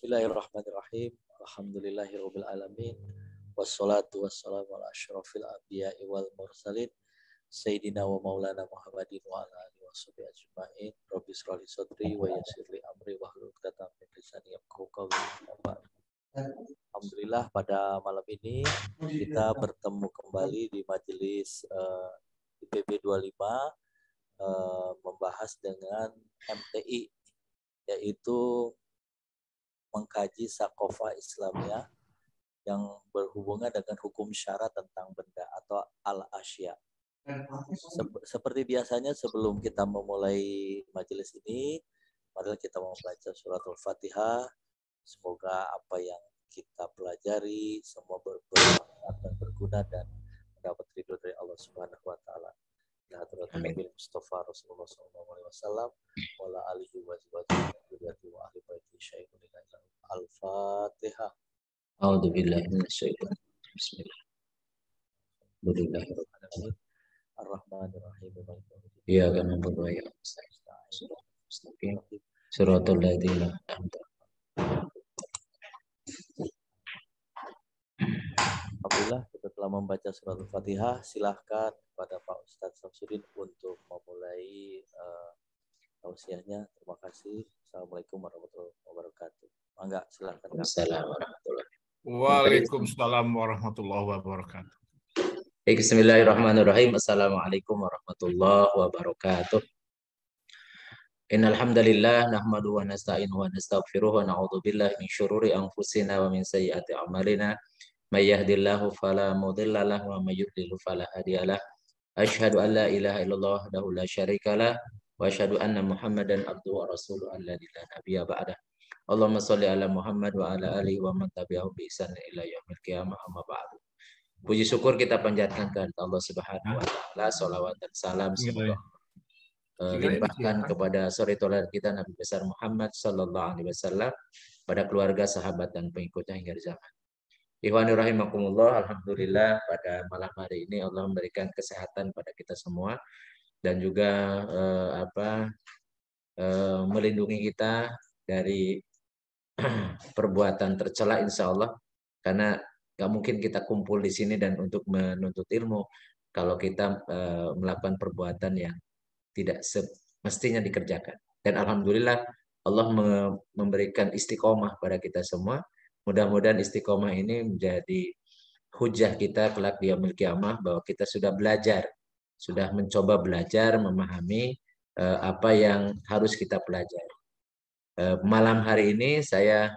Bismillahirrahmanirrahim. Alhamdulillahirabbil alamin. Wassalatu wassalamu ala asyrofil anbiya'i wal mursalin Sayyidina wa maulana Muhammadin wa ala alihi washabihi ajma'in. Rabbi shrah li sadri wa yassir li amri wahlul 'uqdatam min lisani yafqahu qawli. Alhamdulillah pada malam ini kita bertemu kembali di majelis IPB 25 membahas dengan MTI, yaitu mengkaji sakofah Islamiyah yang berhubungan dengan hukum syara tentang benda atau al-asya. Seperti biasanya sebelum kita memulai majelis ini, mari kita membaca surat Al-Fatihah. Semoga apa yang kita pelajari semua bermanfaat dan berguna dan mendapat ridho dari Allah Subhanahu wa taala. Nabi Mustafa Rasulullah SAW wala alihi wa sahbihi wa ahli baiti syai'un Al-Fatihah. A'udzu billahi minasyaitonir rajim. Bismillahirrahmanirrahim. Ar-Rahmanir-Rahim. Iyyaka na'budu wa iyyaka nasta'in. Shiratal ladzina an'amta 'alaihim. Alhamdulillah kita telah membaca surat Al-Fatihah. Silahkan kepada Pak Ustadz Samsudin untuk memulai tausiahnya. Terima kasih. Assalamualaikum warahmatullahi wabarakatuh. Mangga, silahkan. Waalaikumsalam warahmatullahi wabarakatuh. Bismillahirrahmanirrahim. Assalamualaikum warahmatullahi wabarakatuh. Innal hamdalillah nahmaduhu wa nasta'inuhu wa nastaghfiruh wa na'udzu billahi min syururi anfusina wa min sayyiati a'malina. May yahdihillahu fala mudilla lahu wa may yudlil fala hadiyalah. Asyhadu an la ilaha illallah wahdahu la syarikalah wa asyhadu anna Muhammadan abduhu wa rasuluhu alladzi la nabiyya ba'dah. Allahumma shalli ala Muhammad wa ala alihi wa man tabi'ahu bi ihsan ila yaumil qiyamah amma ba'du. Puji syukur kita panjatkan kepada Allah Subhanahu wa taala, selawat dan salam semoga limpahkan kepada suri tauladan kita Nabi besar Muhammad sallallahu alaihi wasallam, pada keluarga, sahabat dan pengikutnya hingga zaman. Ikhwani rahimakumullah, alhamdulillah pada malam hari ini Allah memberikan kesehatan pada kita semua dan juga melindungi kita dari perbuatan tercela insya Allah, karena gak mungkin kita kumpul di sini dan untuk menuntut ilmu kalau kita melakukan perbuatan yang tidak semestinya dikerjakan. Dan alhamdulillah Allah memberikan istiqomah pada kita semua. Mudah-mudahan istiqomah ini menjadi hujah kita kelak di yaumil qiyamah bahwa kita sudah belajar, sudah mencoba belajar, memahami apa yang harus kita pelajari. Malam hari ini saya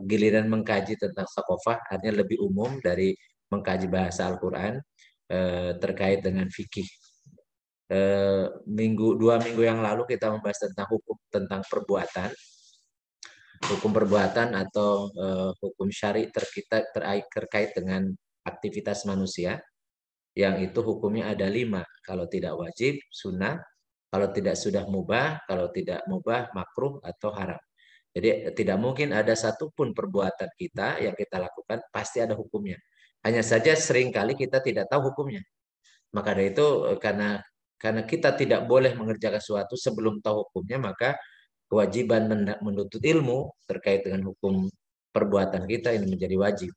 giliran mengkaji tentang sakofah, artinya lebih umum dari mengkaji bahasa Al-Quran terkait dengan fikih. 2 minggu yang lalu kita membahas tentang hukum tentang perbuatan. Hukum perbuatan atau hukum syari terkait dengan aktivitas manusia, yang itu hukumnya ada 5. Kalau tidak wajib, sunnah. Kalau tidak sudah mubah, kalau tidak mubah, makruh atau haram. Jadi tidak mungkin ada satupun perbuatan kita yang kita lakukan pasti ada hukumnya. Hanya saja seringkali kita tidak tahu hukumnya. Maka dari itu karena kita tidak boleh mengerjakan sesuatu sebelum tahu hukumnya, maka kewajiban menuntut ilmu terkait dengan hukum perbuatan kita ini menjadi wajib.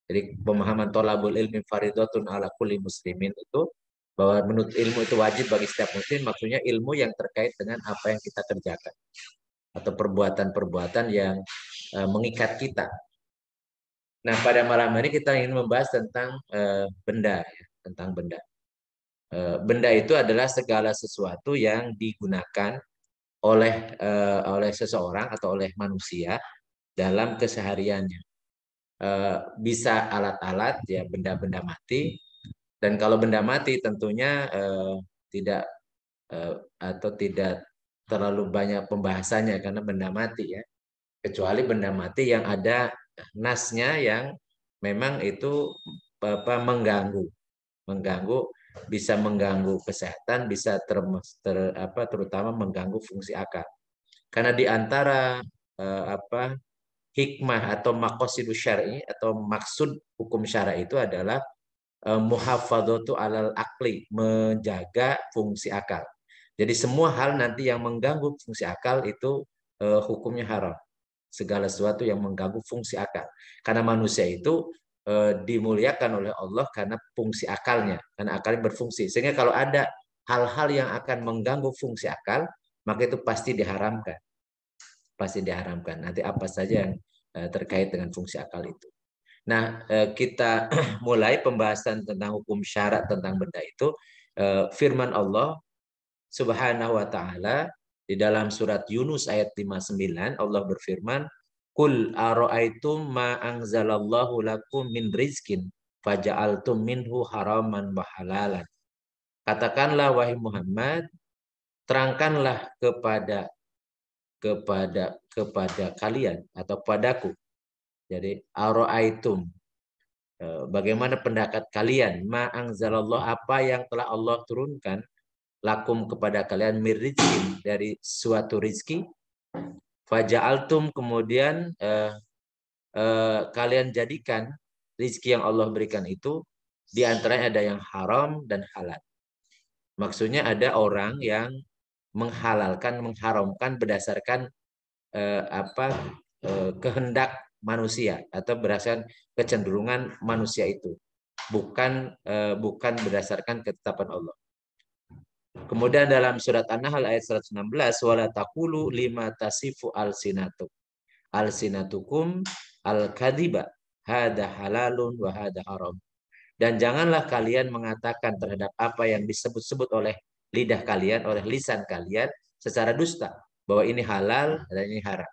Jadi pemahaman thalabul ilmi fardhatun ala kulli muslimin itu bahwa menuntut ilmu itu wajib bagi setiap muslim, maksudnya ilmu yang terkait dengan apa yang kita kerjakan atau perbuatan-perbuatan yang mengikat kita. Nah, pada malam ini kita ingin membahas tentang benda, ya, tentang benda. Benda itu adalah segala sesuatu yang digunakan oleh seseorang atau oleh manusia dalam kesehariannya. Bisa alat-alat, ya, benda-benda mati, dan kalau benda mati tentunya tidak terlalu banyak pembahasannya karena benda mati, ya, kecuali benda mati yang ada nasnya yang memang itu mengganggu, bisa mengganggu kesehatan, bisa terutama mengganggu fungsi akal. Karena di antara hikmah atau maqasidus syar'i atau maksud hukum syara itu adalah muhafadzatu alal akli, menjaga fungsi akal. Jadi semua hal nanti yang mengganggu fungsi akal itu hukumnya haram. Segala sesuatu yang mengganggu fungsi akal. Karena manusia itu dimuliakan oleh Allah karena fungsi akalnya, karena akalnya berfungsi. Sehingga kalau ada hal-hal yang akan mengganggu fungsi akal, maka itu pasti diharamkan. Pasti diharamkan. Nanti apa saja yang terkait dengan fungsi akal itu. Nah, kita mulai pembahasan tentang hukum syarat tentang benda itu. Firman Allah Subhanahu wa taala di dalam surat Yunus ayat 59, Allah berfirman, "Qul ara'aitum ma anzalallahu lakum min rizkin faja'altum minhu haraman wa halalan." Katakanlah wahai Muhammad, terangkanlah kepada kalian atau padaku. Jadi ara'aitum, bagaimana pendapat kalian, ma anzalallahu, apa yang telah Allah turunkan lakum kepada kalian, mirizkin, dari suatu rizki, faja'altum, kemudian kalian jadikan rizki yang Allah berikan itu di antaranya ada yang haram dan halal. Maksudnya ada orang yang mengharamkan berdasarkan kehendak manusia atau berdasarkan kecenderungan manusia itu, bukan berdasarkan ketetapan Allah. Kemudian dalam surat An-Nahl ayat 116, wala taqulu lima tasifu alsinatukum al-kadhiba hada halalun wa hada haram. Dan janganlah kalian mengatakan terhadap apa yang disebut-sebut oleh lidah kalian, oleh lisan kalian secara dusta, bahwa ini halal dan ini haram.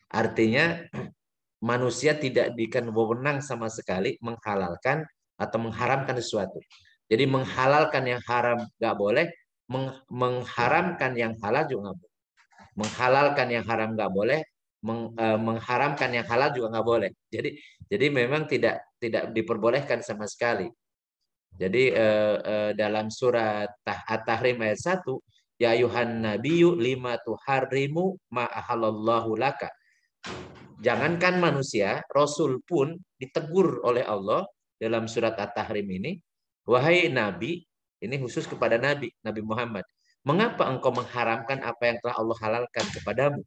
Artinya manusia tidak diberikan wewenang sama sekali menghalalkan atau mengharamkan sesuatu. Jadi menghalalkan yang haram nggak boleh, mengharamkan yang halal juga nggak boleh. Menghalalkan yang haram nggak boleh, mengharamkan yang halal juga nggak boleh. Jadi memang tidak diperbolehkan sama sekali. Jadi dalam surat At-Tahrim ayat 1, ya ayuhan nabiyyu lima tuharrimu ma ahallallahu laka. Jangankan manusia, Rasul pun ditegur oleh Allah dalam surat At-Tahrim ini, wahai Nabi, ini khusus kepada Nabi Muhammad, mengapa engkau mengharamkan apa yang telah Allah halalkan kepadamu?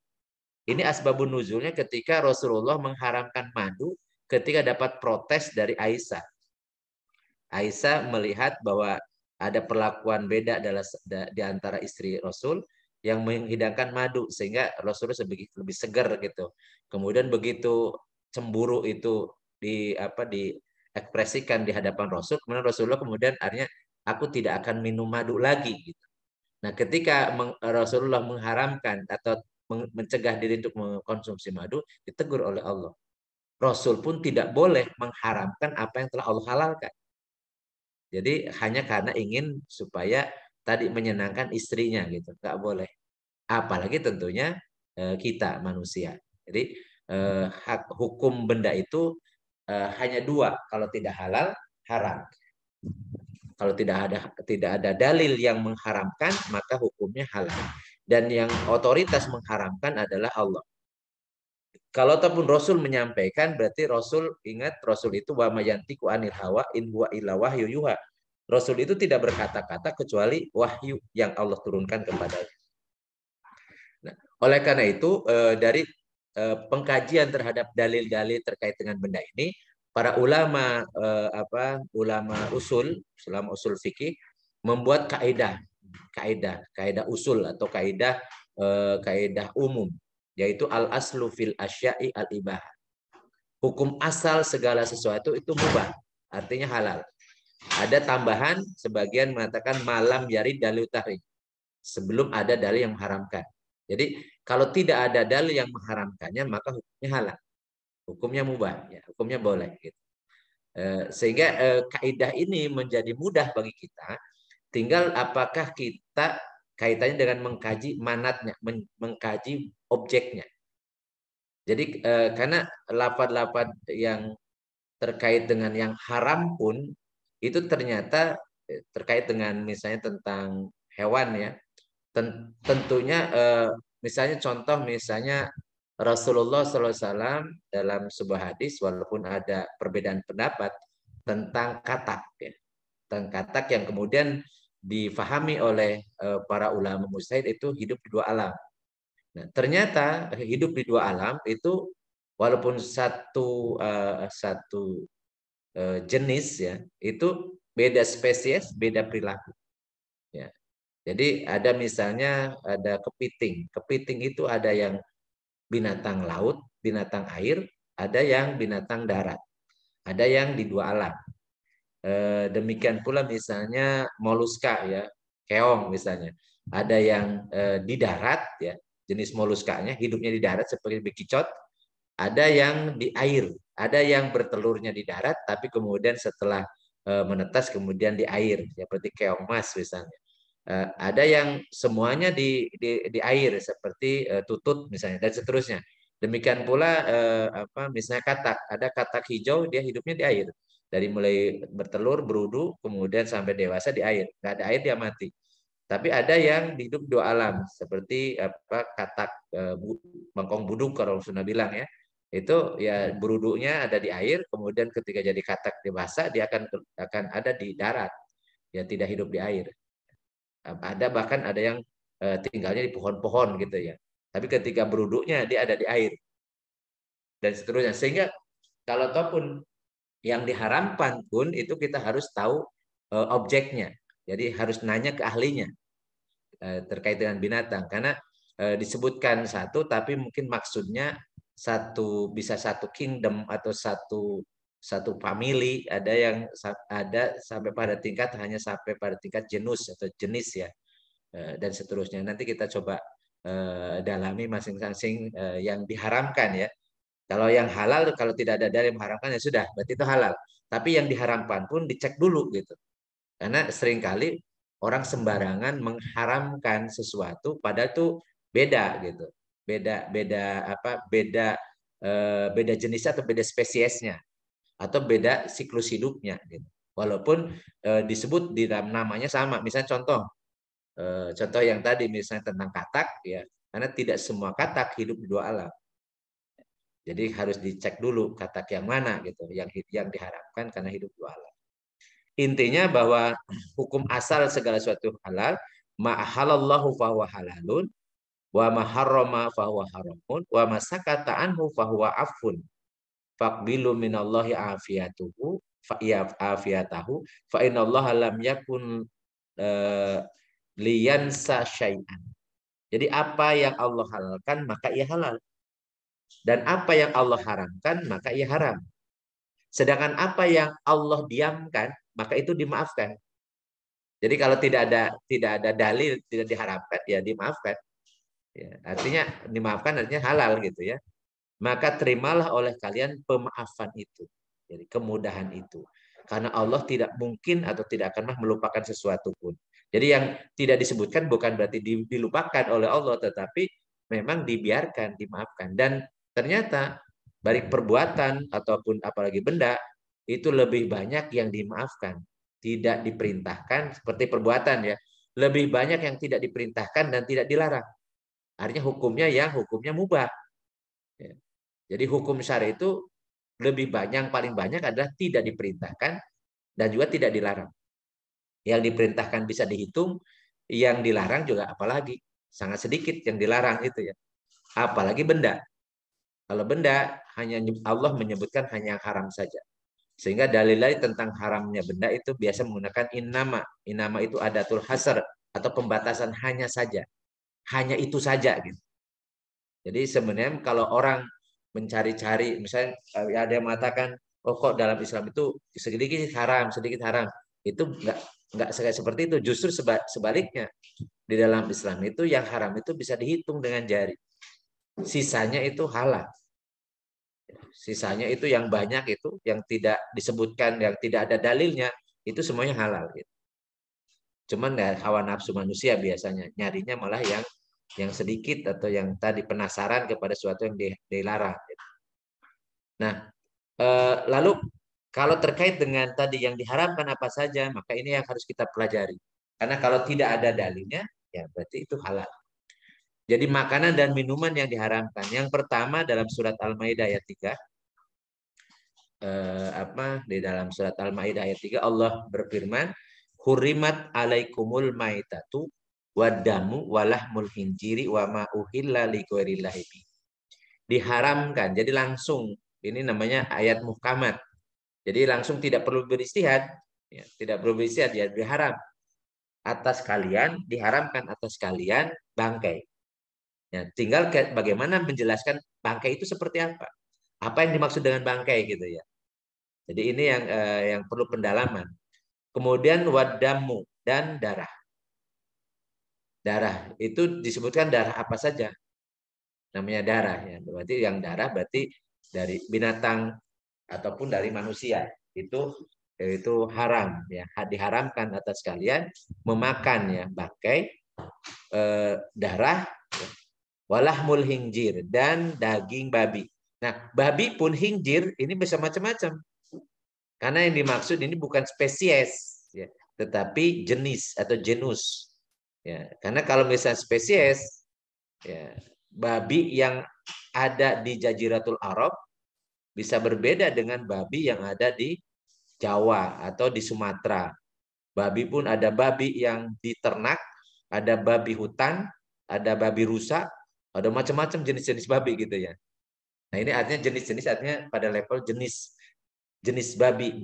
Ini asbabun nuzulnya ketika Rasulullah mengharamkan madu ketika dapat protes dari Aisyah. Aisyah melihat bahwa ada perlakuan beda di antara istri Rasul yang menghidangkan madu sehingga Rasulullah lebih segar gitu. Kemudian begitu cemburu itu diekspresikan di hadapan Rasul, kemudian Rasulullah kemudian akhirnya aku tidak akan minum madu lagi gitu. Nah, ketika Rasulullah mengharamkan atau mencegah diri untuk mengkonsumsi madu, ditegur oleh Allah. Rasul pun tidak boleh mengharamkan apa yang telah Allah halalkan. Jadi hanya karena ingin supaya tadi menyenangkan istrinya gitu, nggak boleh. Apalagi tentunya kita manusia. Jadi hak hukum benda itu hanya dua, kalau tidak halal haram. Kalau tidak ada dalil yang mengharamkan, maka hukumnya halal. Dan yang otoritas mengharamkan adalah Allah. Kalau ataupun Rasul menyampaikan, berarti Rasul, ingat Rasul itu wa mayantiku anil hawa in huwa illa wahyu yuha. Rasul itu tidak berkata-kata kecuali wahyu yang Allah turunkan kepadanya. Nah, oleh karena itu dari pengkajian terhadap dalil-dalil terkait dengan benda ini, para ulama ulama usul fikih membuat kaidah usul atau kaidah umum, yaitu al aslu fil asya'i al ibah. Hukum asal segala sesuatu itu mubah, artinya halal. Ada tambahan, sebagian mengatakan malam yarid dalil tahrim, sebelum ada dalil yang mengharamkan. Jadi kalau tidak ada dalil yang mengharamkannya, maka hukumnya halal, hukumnya mubah, ya, hukumnya boleh. Gitu. Sehingga kaidah ini menjadi mudah bagi kita. Tinggal apakah kita kaitannya dengan mengkaji manatnya, mengkaji objeknya. Jadi karena lafaz-lafaz yang terkait dengan yang haram pun itu ternyata terkait dengan misalnya tentang hewan ya. Tentunya misalnya contoh misalnya Rasulullah SAW dalam sebuah hadis, walaupun ada perbedaan pendapat tentang katak ya. Tentang katak yang kemudian difahami oleh para ulama mujtahid itu hidup di dua alam. Nah, ternyata hidup di dua alam itu walaupun satu jenis ya, itu beda spesies, beda perilaku. Ya. Jadi ada misalnya ada kepiting. Kepiting itu ada yang binatang laut, binatang air, ada yang binatang darat. Ada yang di dua alam. Demikian pula misalnya moluska ya, keong misalnya. Ada yang di darat ya, jenis moluskanya hidupnya di darat seperti bekicot. Ada yang di air, ada yang bertelurnya di darat tapi kemudian setelah menetas kemudian di air, seperti keong mas misalnya. Ada yang semuanya di air seperti tutut misalnya dan seterusnya. Demikian pula misalnya katak, ada katak hijau dia hidupnya di air. Dari mulai bertelur, berudu, kemudian sampai dewasa di air. Nggak ada air dia mati. Tapi ada yang hidup dua alam seperti katak bangkong buduk kalau Sunda bilang ya. Itu ya berudunya ada di air, kemudian ketika jadi katak dewasa dia akan ada di darat. Ya tidak hidup di air. Ada bahkan ada yang tinggalnya di pohon-pohon gitu ya. Tapi ketika beruduknya dia ada di air dan seterusnya. Sehingga kalau ataupun yang diharamkan pun itu kita harus tahu objeknya. Jadi harus nanya ke ahlinya terkait dengan binatang karena disebutkan satu tapi mungkin maksudnya bisa satu kingdom atau satu family, ada yang ada sampai pada tingkat hanya sampai pada tingkat genus atau jenis ya. Dan seterusnya. Nanti kita coba dalami masing-masing yang diharamkan ya. Kalau yang halal, kalau tidak ada dalil yang mengharamkan ya sudah, berarti itu halal. Tapi yang diharamkan pun dicek dulu gitu. Karena seringkali orang sembarangan mengharamkan sesuatu padahal itu beda gitu. Beda jenisnya atau beda spesiesnya atau beda siklus hidupnya gitu. Walaupun disebut di dalam namanya sama. Misalnya contoh yang tadi misalnya tentang katak ya, karena tidak semua katak hidup di dua alam. Jadi harus dicek dulu katak yang mana gitu, yang diharapkan karena hidup dua alam. Intinya bahwa hukum asal segala sesuatu halal, ma halallahu fahuwa halalun, wa ma harrama fahuwa haramun, wa ma sakata anhu fahuwa afun. Faqbilu minallahi afiyatuhu fa afiyatahu fa innallaha lam yakun liyansa syai'an. Jadi apa yang Allah halalkan maka ia halal. Dan apa yang Allah haramkan maka ia haram. Sedangkan apa yang Allah diamkan maka itu dimaafkan. Jadi kalau tidak ada dalil tidak diharapkan ya dimaafkan. Ya, artinya dimaafkan artinya halal gitu ya. Maka terimalah oleh kalian pemaafan itu. Jadi kemudahan itu. Karena Allah tidak mungkin atau tidak akan melupakan sesuatu pun. Jadi yang tidak disebutkan bukan berarti dilupakan oleh Allah, tetapi memang dibiarkan, dimaafkan. Dan ternyata baik perbuatan ataupun apalagi benda, itu lebih banyak yang dimaafkan. Tidak diperintahkan seperti perbuatan ya. Lebih banyak yang tidak diperintahkan dan tidak dilarang. Artinya hukumnya mubah. Ya. Jadi hukum syara itu lebih banyak, paling banyak adalah tidak diperintahkan dan juga tidak dilarang. Yang diperintahkan bisa dihitung, yang dilarang juga apalagi sangat sedikit yang dilarang itu ya. Apalagi benda. Kalau benda hanya Allah menyebutkan hanya yang haram saja. Sehingga dalil-dalil tentang haramnya benda itu biasa menggunakan innama. Innama itu adatul hasar atau pembatasan hanya saja. Hanya itu saja gitu. Jadi sebenarnya kalau orang mencari-cari, misalnya ada yang mengatakan, oh kok dalam Islam itu sedikit haram, sedikit haram. Itu enggak seperti itu. Justru sebaliknya. Di dalam Islam itu yang haram itu bisa dihitung dengan jari. Sisanya itu halal. Sisanya itu yang banyak itu, yang tidak disebutkan, yang tidak ada dalilnya, itu semuanya halal. Gitu. Cuman hawa nafsu manusia biasanya nyarinya malah yang sedikit atau yang tadi penasaran kepada sesuatu yang dilarang. Nah, lalu kalau terkait dengan tadi yang diharamkan apa saja, maka ini yang harus kita pelajari. Karena kalau tidak ada dalilnya, ya berarti itu halal. Jadi makanan dan minuman yang diharamkan. Yang pertama dalam surat Al-Maidah ayat 3. Di dalam surat Al-Maidah ayat 3 Allah berfirman, "Hurimat alaikumul maitatu wadamu walahmul khinziri wa ma uhilla lighairillahi bi. Diharamkan. Jadi langsung, ini namanya ayat muhkamat. Jadi langsung tidak perlu beristihad, ya, tidak perlu beristihad, ya diharam atas kalian, diharamkan atas kalian bangkai. Ya, tinggal bagaimana menjelaskan bangkai itu seperti apa. Apa yang dimaksud dengan bangkai gitu ya. Jadi ini yang perlu pendalaman. Kemudian wadamu dan darah. Darah itu disebutkan darah apa saja. Namanya darah ya. Berarti yang darah berarti dari binatang ataupun dari manusia. Itu haram ya. Diharamkan atas kalian memakan ya bangkai, darah, walahmul hinjir dan daging babi. Nah, babi pun hinjir ini bisa macam-macam. Karena yang dimaksud ini bukan spesies ya, tetapi jenis atau genus. Ya, karena kalau misalnya spesies ya, babi yang ada di Jaziratul Arab bisa berbeda dengan babi yang ada di Jawa atau di Sumatera. Babi pun ada babi yang diternak, ada babi hutan, ada babi rusa, ada macam-macam jenis-jenis babi gitu ya. Nah ini artinya jenis-jenis, artinya pada level jenis babi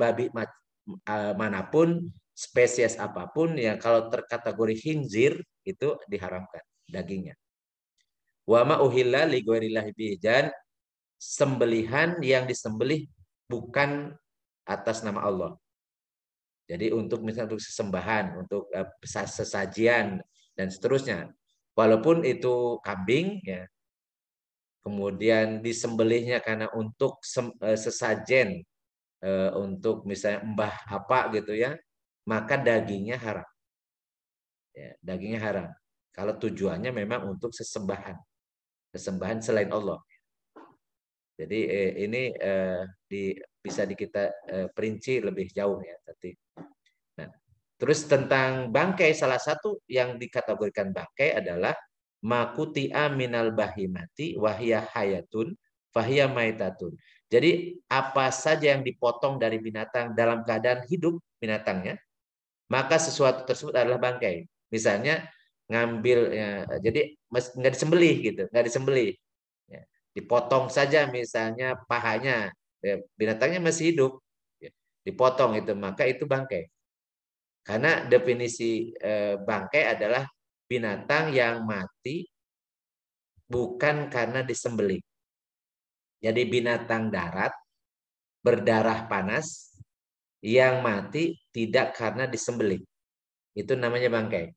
manapun, spesies apapun yang kalau terkategori khinzir itu diharamkan dagingnya. Wa ma uhilla li ghairillahi bihi, dan sembelihan yang disembelih bukan atas nama Allah. Jadi untuk misalnya untuk sesembahan, untuk sesajian dan seterusnya. Walaupun itu kambing ya, kemudian disembelihnya karena untuk sesajen, untuk misalnya mbah apa gitu ya, maka dagingnya haram. Ya, dagingnya haram. Kalau tujuannya memang untuk sesembahan selain Allah. Jadi ini bisa kita perinci lebih jauh ya tadi. Nah, terus tentang bangkai, salah satu yang dikategorikan bangkai adalah makutia minal bahimati wahya hayatun fahya maitatun. Jadi apa saja yang dipotong dari binatang dalam keadaan hidup binatangnya, maka sesuatu tersebut adalah bangkai. Misalnya ngambil ya, jadi nggak disembelih gitu, nggak disembelih. Ya, dipotong saja misalnya pahanya, ya, binatangnya masih hidup, ya, dipotong itu, maka itu bangkai. Karena definisi bangkai adalah binatang yang mati bukan karena disembelih. Jadi binatang darat berdarah panas yang mati tidak karena disembelih. Itu namanya bangkai.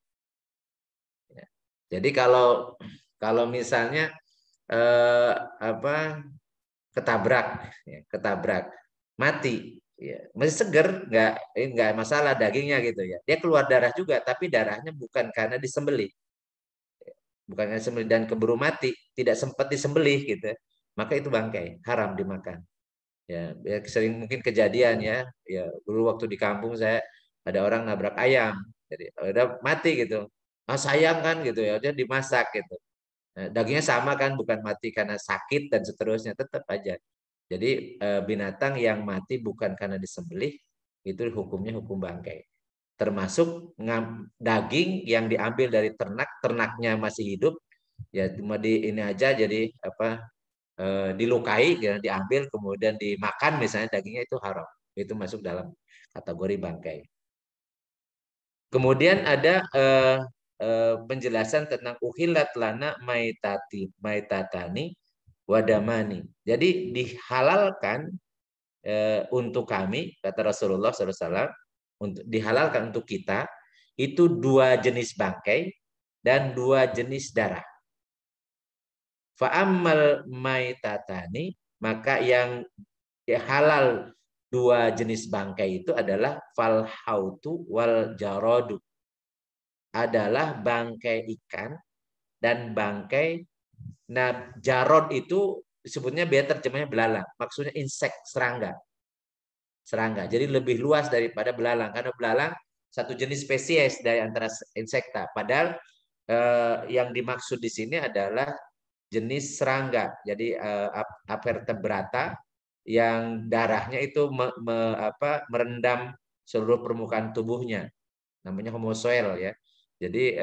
Ya. Jadi kalau misalnya ketabrak mati, ya, masih seger, nggak masalah dagingnya gitu ya. Dia keluar darah juga, tapi darahnya bukan karena disembelih, bukan karena disembelih dan keburu mati, tidak sempat disembelih gitu, maka itu bangkai, haram dimakan. Ya, sering mungkin kejadian ya dulu waktu di kampung saya ada orang nabrak ayam, jadi udah mati gitu, sayang kan gitu ya, dia dimasak gitu. Nah, dagingnya sama kan, bukan mati karena sakit dan seterusnya, tetap aja. Jadi binatang yang mati bukan karena disembelih itu hukumnya hukum bangkai. Termasuk daging yang diambil dari ternaknya masih hidup, ya cuma ini aja, jadi dilukai, ya, diambil kemudian dimakan misalnya, dagingnya itu haram. Itu masuk dalam kategori bangkai. Kemudian ada penjelasan tentang uhilat lana maitatani wadamani. Jadi dihalalkan untuk kami, kata Rasulullah SAW, untuk dihalalkan untuk kita itu 2 jenis bangkai dan 2 jenis darah. Fa'ammal maitatani, maka yang halal 2 jenis bangkai itu adalah falhautu wal jarodu, adalah bangkai ikan dan bangkai. Nah, jarod itu disebutnya, biar terjemahnya belalang, maksudnya insek, serangga. Jadi lebih luas daripada belalang, karena belalang satu jenis spesies dari antara insekta. Padahal yang dimaksud di sini adalah jenis serangga. Jadi avertebrata yang darahnya itu merendam seluruh permukaan tubuhnya. Namanya homozoel ya. Jadi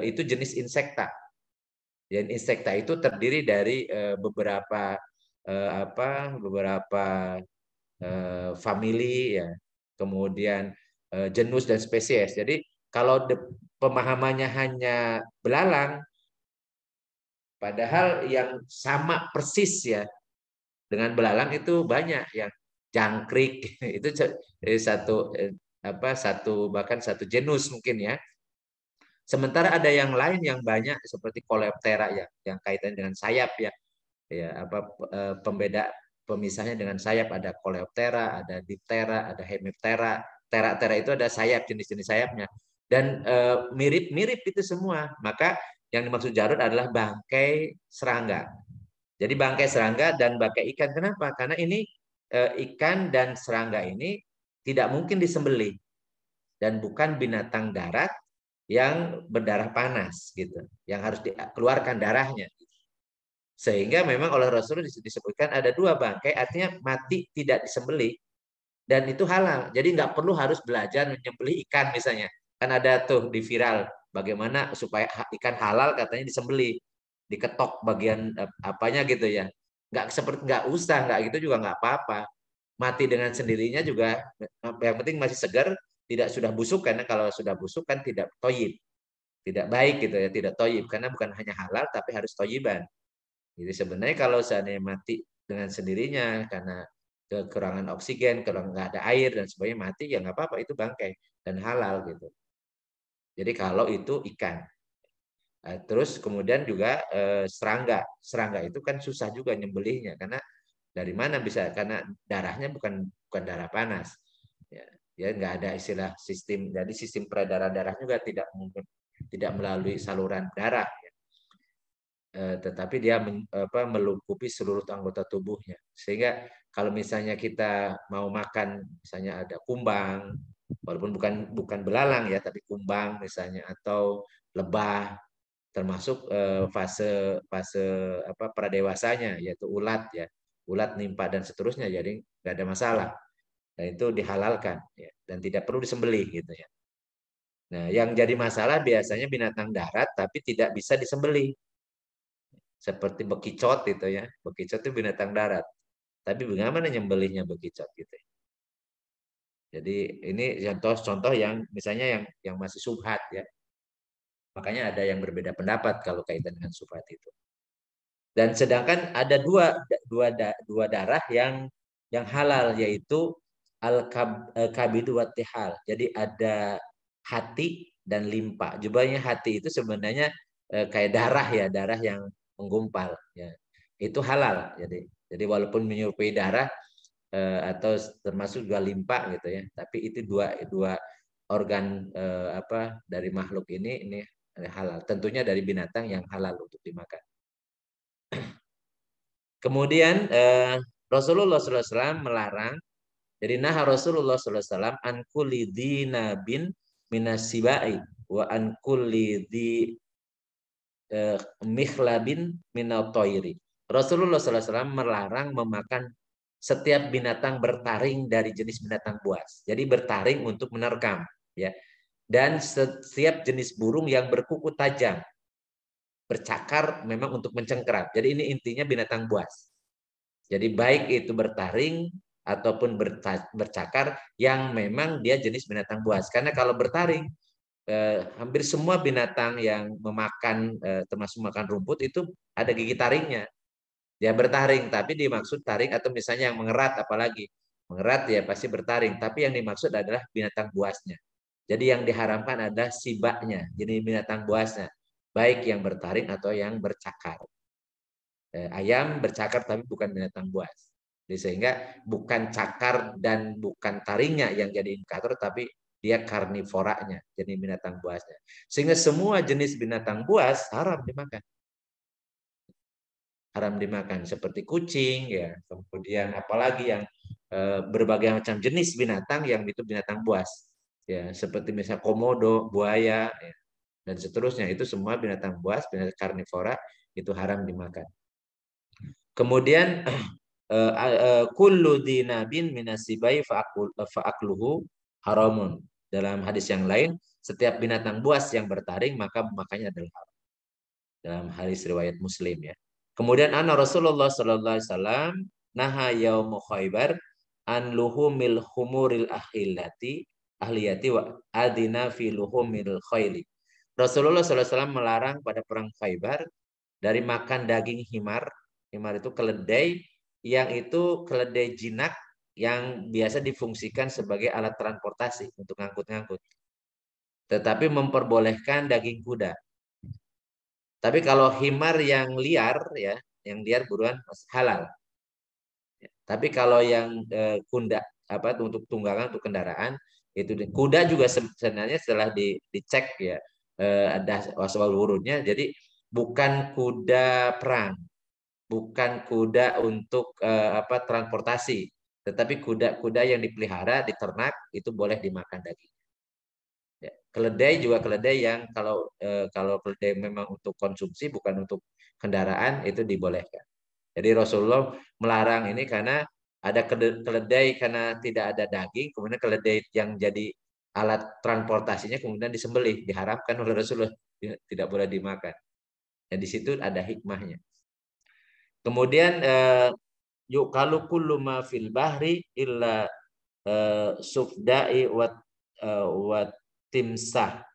itu jenis insekta. Dan insekta itu terdiri dari beberapa famili ya, kemudian genus dan spesies. Jadi kalau pemahamannya hanya belalang, padahal yang sama persis ya dengan belalang itu banyak, yang jangkrik itu bahkan satu genus mungkin ya. Sementara ada yang lain yang banyak seperti Coleoptera ya, yang kaitan dengan sayap ya. Pembeda pemisahnya dengan sayap, ada Coleoptera, ada Diptera, ada Hemiptera. Tera itu ada sayap, jenis-jenis sayapnya. Dan mirip-mirip itu semua. Maka yang dimaksud Jarod adalah bangkai serangga. Jadi bangkai serangga dan bangkai ikan. Kenapa? Karena ini ikan dan serangga ini tidak mungkin disembelih dan bukan binatang darat yang berdarah panas gitu, yang harus dikeluarkan darahnya. Sehingga memang oleh Rasulullah disebutkan ada dua bangkai, artinya mati tidak disembelih dan itu halal. Jadi nggak perlu harus belajar menyembelih ikan misalnya. Kan ada tuh di viral bagaimana supaya ikan halal katanya disembelih, diketok bagian apanya gitu ya. Nggak usah, nggak gitu juga nggak apa-apa. Mati dengan sendirinya juga, yang penting masih segar, tidak sudah busuk, karena kalau sudah busuk kan tidak toyib, tidak baik gitu ya, tidak toyib, karena bukan hanya halal tapi harus toyiban. Jadi sebenarnya kalau seandainya mati dengan sendirinya karena kekurangan oksigen, kalau nggak ada air dan sebagainya mati, ya nggak apa-apa, itu bangkai dan halal gitu. Jadi kalau itu ikan. Terus kemudian juga serangga itu kan susah juga nyembelihnya, karena dari mana bisa, karena darahnya bukan darah panas. Ya nggak ada istilah sistem, jadi sistem peredaran darah juga tidak melalui saluran darah, ya. Tetapi dia melingkupi seluruh anggota tubuhnya. Sehingga kalau misalnya kita mau makan, misalnya ada kumbang, walaupun bukan belalang ya, tapi kumbang misalnya, atau lebah, termasuk fase pradewasanya, yaitu ulat ya, ulat, nimpa dan seterusnya, jadi nggak ada masalah. Dan itu dihalalkan ya, dan tidak perlu disembelih gitu ya. Nah, yang jadi masalah biasanya binatang darat tapi tidak bisa disembelih. Seperti bekicot itu ya. Bekicot itu binatang darat. Tapi bagaimana nyembelihnya bekicot gitu ya. Jadi ini contoh yang misalnya yang masih subhat ya. Makanya ada yang berbeda pendapat kalau kaitan dengan subhat itu. Dan sedangkan ada dua darah yang halal, yaitu al-kabidu wa tihal. Jadi ada hati dan limpa. Jubahnya hati itu sebenarnya kayak darah ya, darah yang menggumpal ya. Itu halal. Jadi walaupun menyerupai darah atau termasuk juga limpa gitu ya, tapi itu dua organ dari makhluk ini halal. Tentunya dari binatang yang halal untuk dimakan. Kemudian Rasulullah SAW melarang, jadi nah Rasulullah SAW an kulli dinabin minasibai wa an kulli di mikhlabin minatoiri. Rasulullah SAW melarang memakan setiap binatang bertaring dari jenis binatang buas. Jadi bertaring untuk menerkam, ya. Dan setiap jenis burung yang berkuku tajam, bercakar memang untuk mencengkeram. Jadi ini intinya binatang buas. Jadi baik itu bertaring ataupun bercakar yang memang dia jenis binatang buas. Karena kalau bertaring, hampir semua binatang yang memakan, termasuk makan rumput, itu ada gigi taringnya. Dia bertaring, tapi dimaksud taring, atau misalnya yang mengerat, apalagi mengerat ya pasti bertaring. Tapi yang dimaksud adalah binatang buasnya. Jadi yang diharamkan adalah sibaknya, jadi binatang buasnya, baik yang bertaring atau yang bercakar. Ayam bercakar tapi bukan binatang buas. Jadi sehingga bukan cakar dan bukan taringnya yang jadi indikator, tapi dia karnivoranya, jadi binatang buasnya. Sehingga semua jenis binatang buas haram dimakan. Haram dimakan, seperti kucing ya, kemudian apalagi yang berbagai macam jenis binatang yang itu binatang buas. Ya, seperti misalnya komodo, buaya ya, dan seterusnya, itu semua binatang buas, binatang karnivora, itu haram dimakan. Kemudian kullu dinabin minasibai fa'akluhu haramun. Dalam hadis yang lain, setiap binatang buas yang bertaring maka makanya adalah haram. Dalam hadis riwayat Muslim ya. Kemudian anna Rasulullah sallallahu alaihi wasallam naha yaum Khaibar an luhumil humuril ahliyati wa adina fi luhumil khayli. Rasulullah sallallahu alaihi wasallam melarang pada perang Khaibar dari makan daging himar. Himar itu keledai yang itu keledai jinak yang biasa difungsikan sebagai alat transportasi untuk ngangkut-ngangkut. Tetapi memperbolehkan daging kuda. Tapi kalau himar yang liar ya, yang liar buruan halal. Tapi kalau yang kuda apa untuk tunggangan untuk kendaraan itu kuda juga sebenarnya setelah dicek ya ada waswal wurudnya. Jadi bukan kuda perang, bukan kuda untuk transportasi, tetapi kuda-kuda yang dipelihara, diternak itu boleh dimakan daging. Ya. Keledai juga keledai yang kalau keledai memang untuk konsumsi bukan untuk kendaraan itu dibolehkan. Jadi Rasulullah melarang ini karena ada keledai karena tidak ada daging, kemudian keledai yang jadi alat transportasinya kemudian disembelih, diharamkan oleh Rasulullah tidak boleh dimakan. Ya, di situ ada hikmahnya. Kemudian yuk kalau kullu ma fil bahri illa sufda'i wat timsah.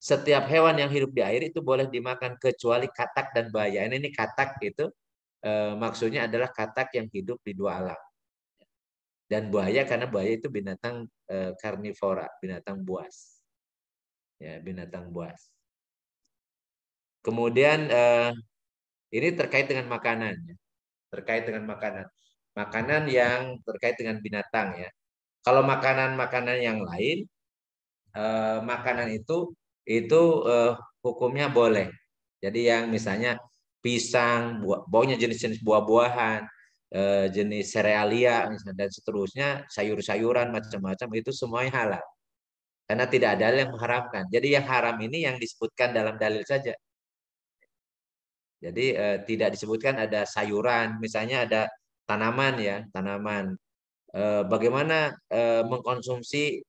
Setiap hewan yang hidup di air itu boleh dimakan kecuali katak dan buaya. Ini katak itu maksudnya adalah katak yang hidup di dua alam. Dan buaya karena buaya itu binatang karnivora, binatang buas. Ya, binatang buas. Kemudian ini terkait dengan makanan. Terkait dengan makanan. Makanan yang terkait dengan binatang ya. Kalau makanan-makanan yang lain, makanan itu hukumnya boleh. Jadi yang misalnya pisang, baunya jenis-jenis buah-buahan, jenis serealia dan seterusnya, sayur-sayuran macam-macam itu semuanya halal. Karena tidak ada yang mengharamkan. Jadi yang haram ini yang disebutkan dalam dalil saja. Jadi tidak disebutkan ada sayuran, misalnya ada tanaman ya, tanaman. Bagaimana mengkonsumsi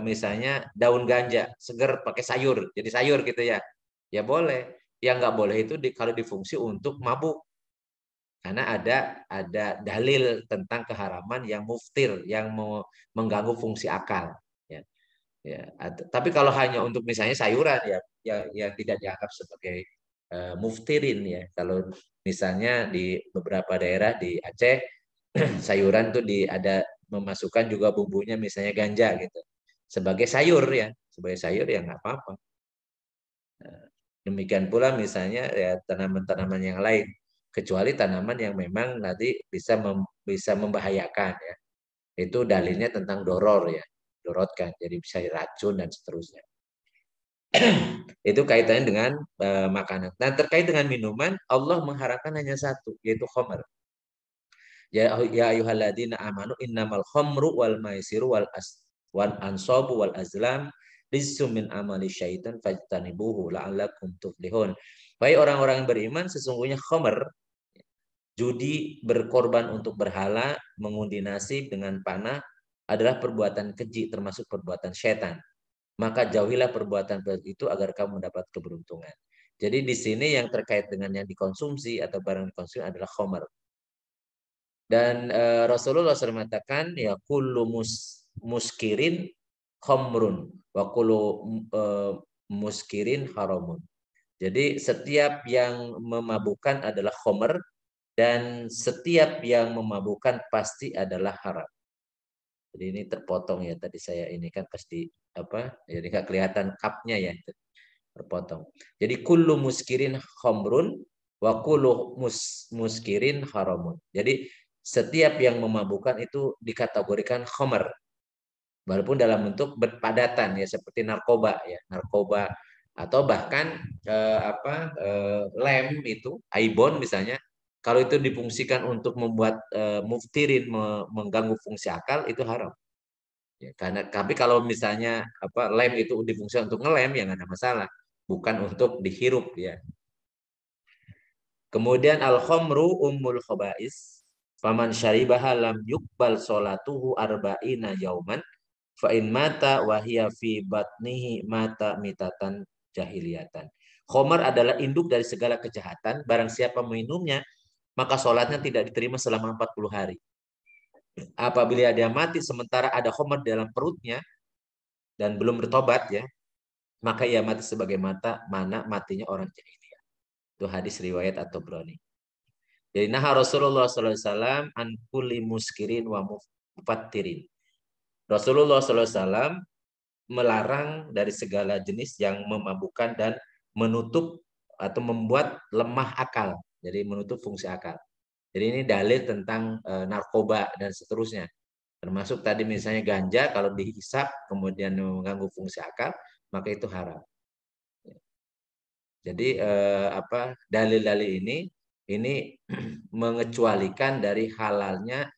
misalnya daun ganja segar pakai sayur, jadi sayur gitu ya. Ya boleh. Yang nggak boleh itu kalau difungsi untuk mabuk. Karena ada dalil tentang keharaman yang muftir, yang mengganggu fungsi akal. Ya. Ya. Tapi kalau hanya untuk misalnya sayuran ya tidak dianggap sebagai muftirin ya. Kalau misalnya di beberapa daerah di Aceh sayuran tuh ada memasukkan juga bumbunya misalnya ganja gitu sebagai sayur ya nggak apa-apa. Demikian pula misalnya ya tanaman-tanaman yang lain kecuali tanaman yang memang nanti bisa membahayakan ya, itu dalilnya tentang doror ya, dorotkan jadi bisa racun dan seterusnya. Itu kaitannya dengan makanan. Dan terkait dengan minuman Allah mengharamkan hanya satu yaitu khamr. Ya ayyuhalladzina amanu innamal khamru wal maisiru wal ansabu wal azlam rizqum min amali syaitan fajtanibuhu la'allakum tuflihun. Wahai orang-orang yang beriman, sesungguhnya khamr, judi, berkorban untuk berhala, mengundi nasib dengan panah adalah perbuatan keji termasuk perbuatan syaitan. Maka jauhilah perbuatan itu agar kamu mendapat keberuntungan. Jadi di sini yang terkait dengan yang dikonsumsi atau barang dikonsumsi adalah khamr. Dan Rasulullah SAW mengatakan ya kullu muskirin khamrun wa kullu muskirin haramun. Jadi setiap yang memabukkan adalah khamr dan setiap yang memabukkan pasti adalah haram. Jadi ini terpotong ya tadi saya ini kan pasti jadi nggak kelihatan cupnya ya terpotong. Jadi kullu muskirin khamrun wa kullu muskirin haramun. Jadi setiap yang memabukkan itu dikategorikan khamr. Walaupun dalam bentuk berpadatan ya seperti narkoba ya, narkoba atau bahkan lem itu, aibon misalnya, kalau itu difungsikan untuk membuat muftirin mengganggu fungsi akal itu haram. Ya, tapi kalau misalnya lem itu difungsikan untuk ngelem ya nggak ada masalah, bukan untuk dihirup ya. Kemudian al-khamru ummul khaba'is. Faman syaribaha lam yuqbal sholatuhu arba'ina yauman fa in mata wa hiya fi batnihi mata mitatan jahiliyatan. Khamar adalah induk dari segala kejahatan. Barang siapa minumnya, maka sholatnya tidak diterima selama 40 hari. Apabila dia mati sementara ada khamar dalam perutnya dan belum bertobat ya, maka ia mati sebagai mana matinya orang jahiliyah. Itu hadis riwayat At-Tabrani. Jadi nah Rasulullah SAW an kulli muskirin wa mufattirin. Rasulullah SAW melarang dari segala jenis yang memabukkan dan menutup atau membuat lemah akal. Jadi menutup fungsi akal. Jadi ini dalil tentang narkoba dan seterusnya. Termasuk tadi misalnya ganja kalau dihisap kemudian mengganggu fungsi akal, maka itu haram. Jadi dalil-dalil ini mengecualikan dari halalnya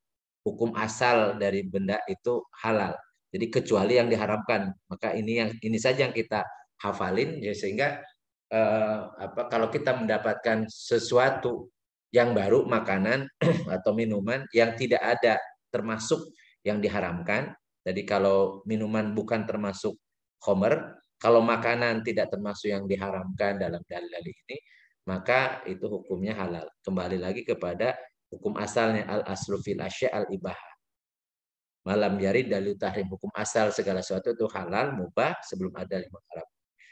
hukum asal dari benda itu halal. Jadi kecuali yang diharamkan, maka ini saja yang kita hafalin ya, sehingga kalau kita mendapatkan sesuatu yang baru, makanan atau minuman yang tidak ada termasuk yang diharamkan. Jadi kalau minuman bukan termasuk khamr, kalau makanan tidak termasuk yang diharamkan dalam dalil-dalil ini, maka itu hukumnya halal. Kembali lagi kepada hukum asalnya, al aslu fil asya al ibahah. Malam yarid dalil tahrim, hukum asal segala sesuatu itu halal mubah sebelum ada lima haram.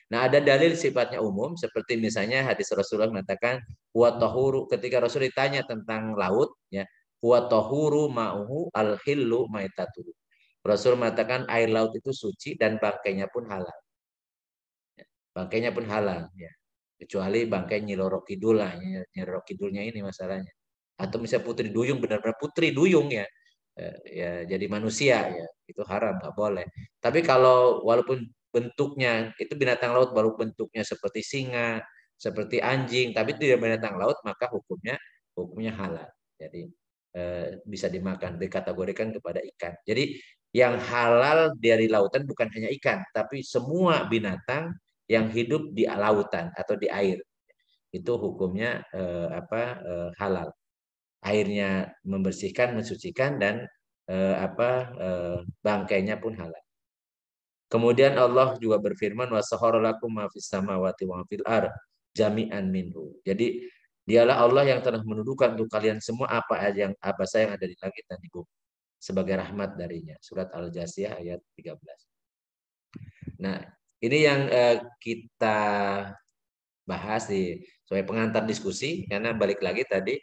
Nah, ada dalil sifatnya umum seperti misalnya hadis Rasulullah mengatakan wa tahuru, ketika Rasul ditanya tentang laut ya, wa tahuru ma'uhu al-hillu maitatuhu. Rasul mengatakan air laut itu suci dan bangkainya pun halal. Bangkainya pun halal ya. Kecuali bangkai Nyi Roro Kidul lah, Nyi Roro Kidulnya ini masalahnya. Atau misalnya Putri Duyung, benar-benar Putri Duyung ya. Ya jadi manusia ya, itu haram, nggak boleh. Tapi kalau walaupun bentuknya itu binatang laut, baru bentuknya seperti singa, seperti anjing, tapi tidak binatang laut, maka hukumnya halal. Jadi bisa dimakan, dikategorikan kepada ikan. Jadi yang halal dari lautan bukan hanya ikan, tapi semua binatang yang hidup di lautan atau di air. Itu hukumnya halal. Airnya membersihkan, mensucikan, dan bangkainya pun halal. Kemudian Allah juga berfirman wasahharalakum ma fis samawati wa fil ard jami'an minhu. Jadi dialah Allah yang telah menundukkan untuk kalian semua apa yang ada di langit dan di bumi sebagai rahmat darinya. Surat Al-Jasiyah ayat 13. Nah, ini yang kita bahas sebagai pengantar diskusi, karena balik lagi tadi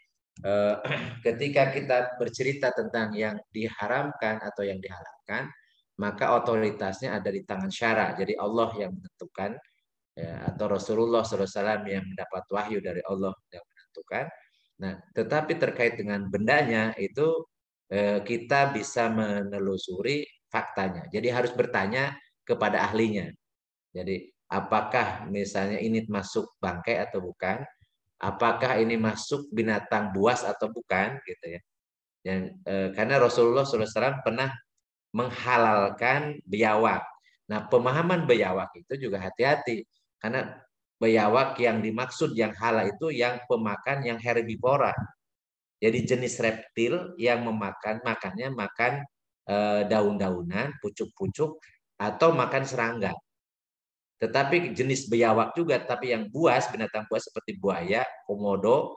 ketika kita bercerita tentang yang diharamkan atau yang dihalalkan, maka otoritasnya ada di tangan syara. Jadi Allah yang menentukan ya, atau Rasulullah SAW yang mendapat wahyu dari Allah yang menentukan. Nah, tetapi terkait dengan bendanya itu kita bisa menelusuri faktanya. Jadi harus bertanya kepada ahlinya. Jadi apakah misalnya ini masuk bangkai atau bukan? Apakah ini masuk binatang buas atau bukan gitu ya. Dan karena Rasulullah SAW pernah menghalalkan biawak. Nah, pemahaman biawak itu juga hati-hati karena biawak yang dimaksud yang halal itu yang pemakan yang herbivora. Jadi jenis reptil yang makannya makan daun-daunan, pucuk-pucuk atau makan serangga. Tetapi jenis biawak juga, tapi yang buas, binatang buas seperti buaya, komodo,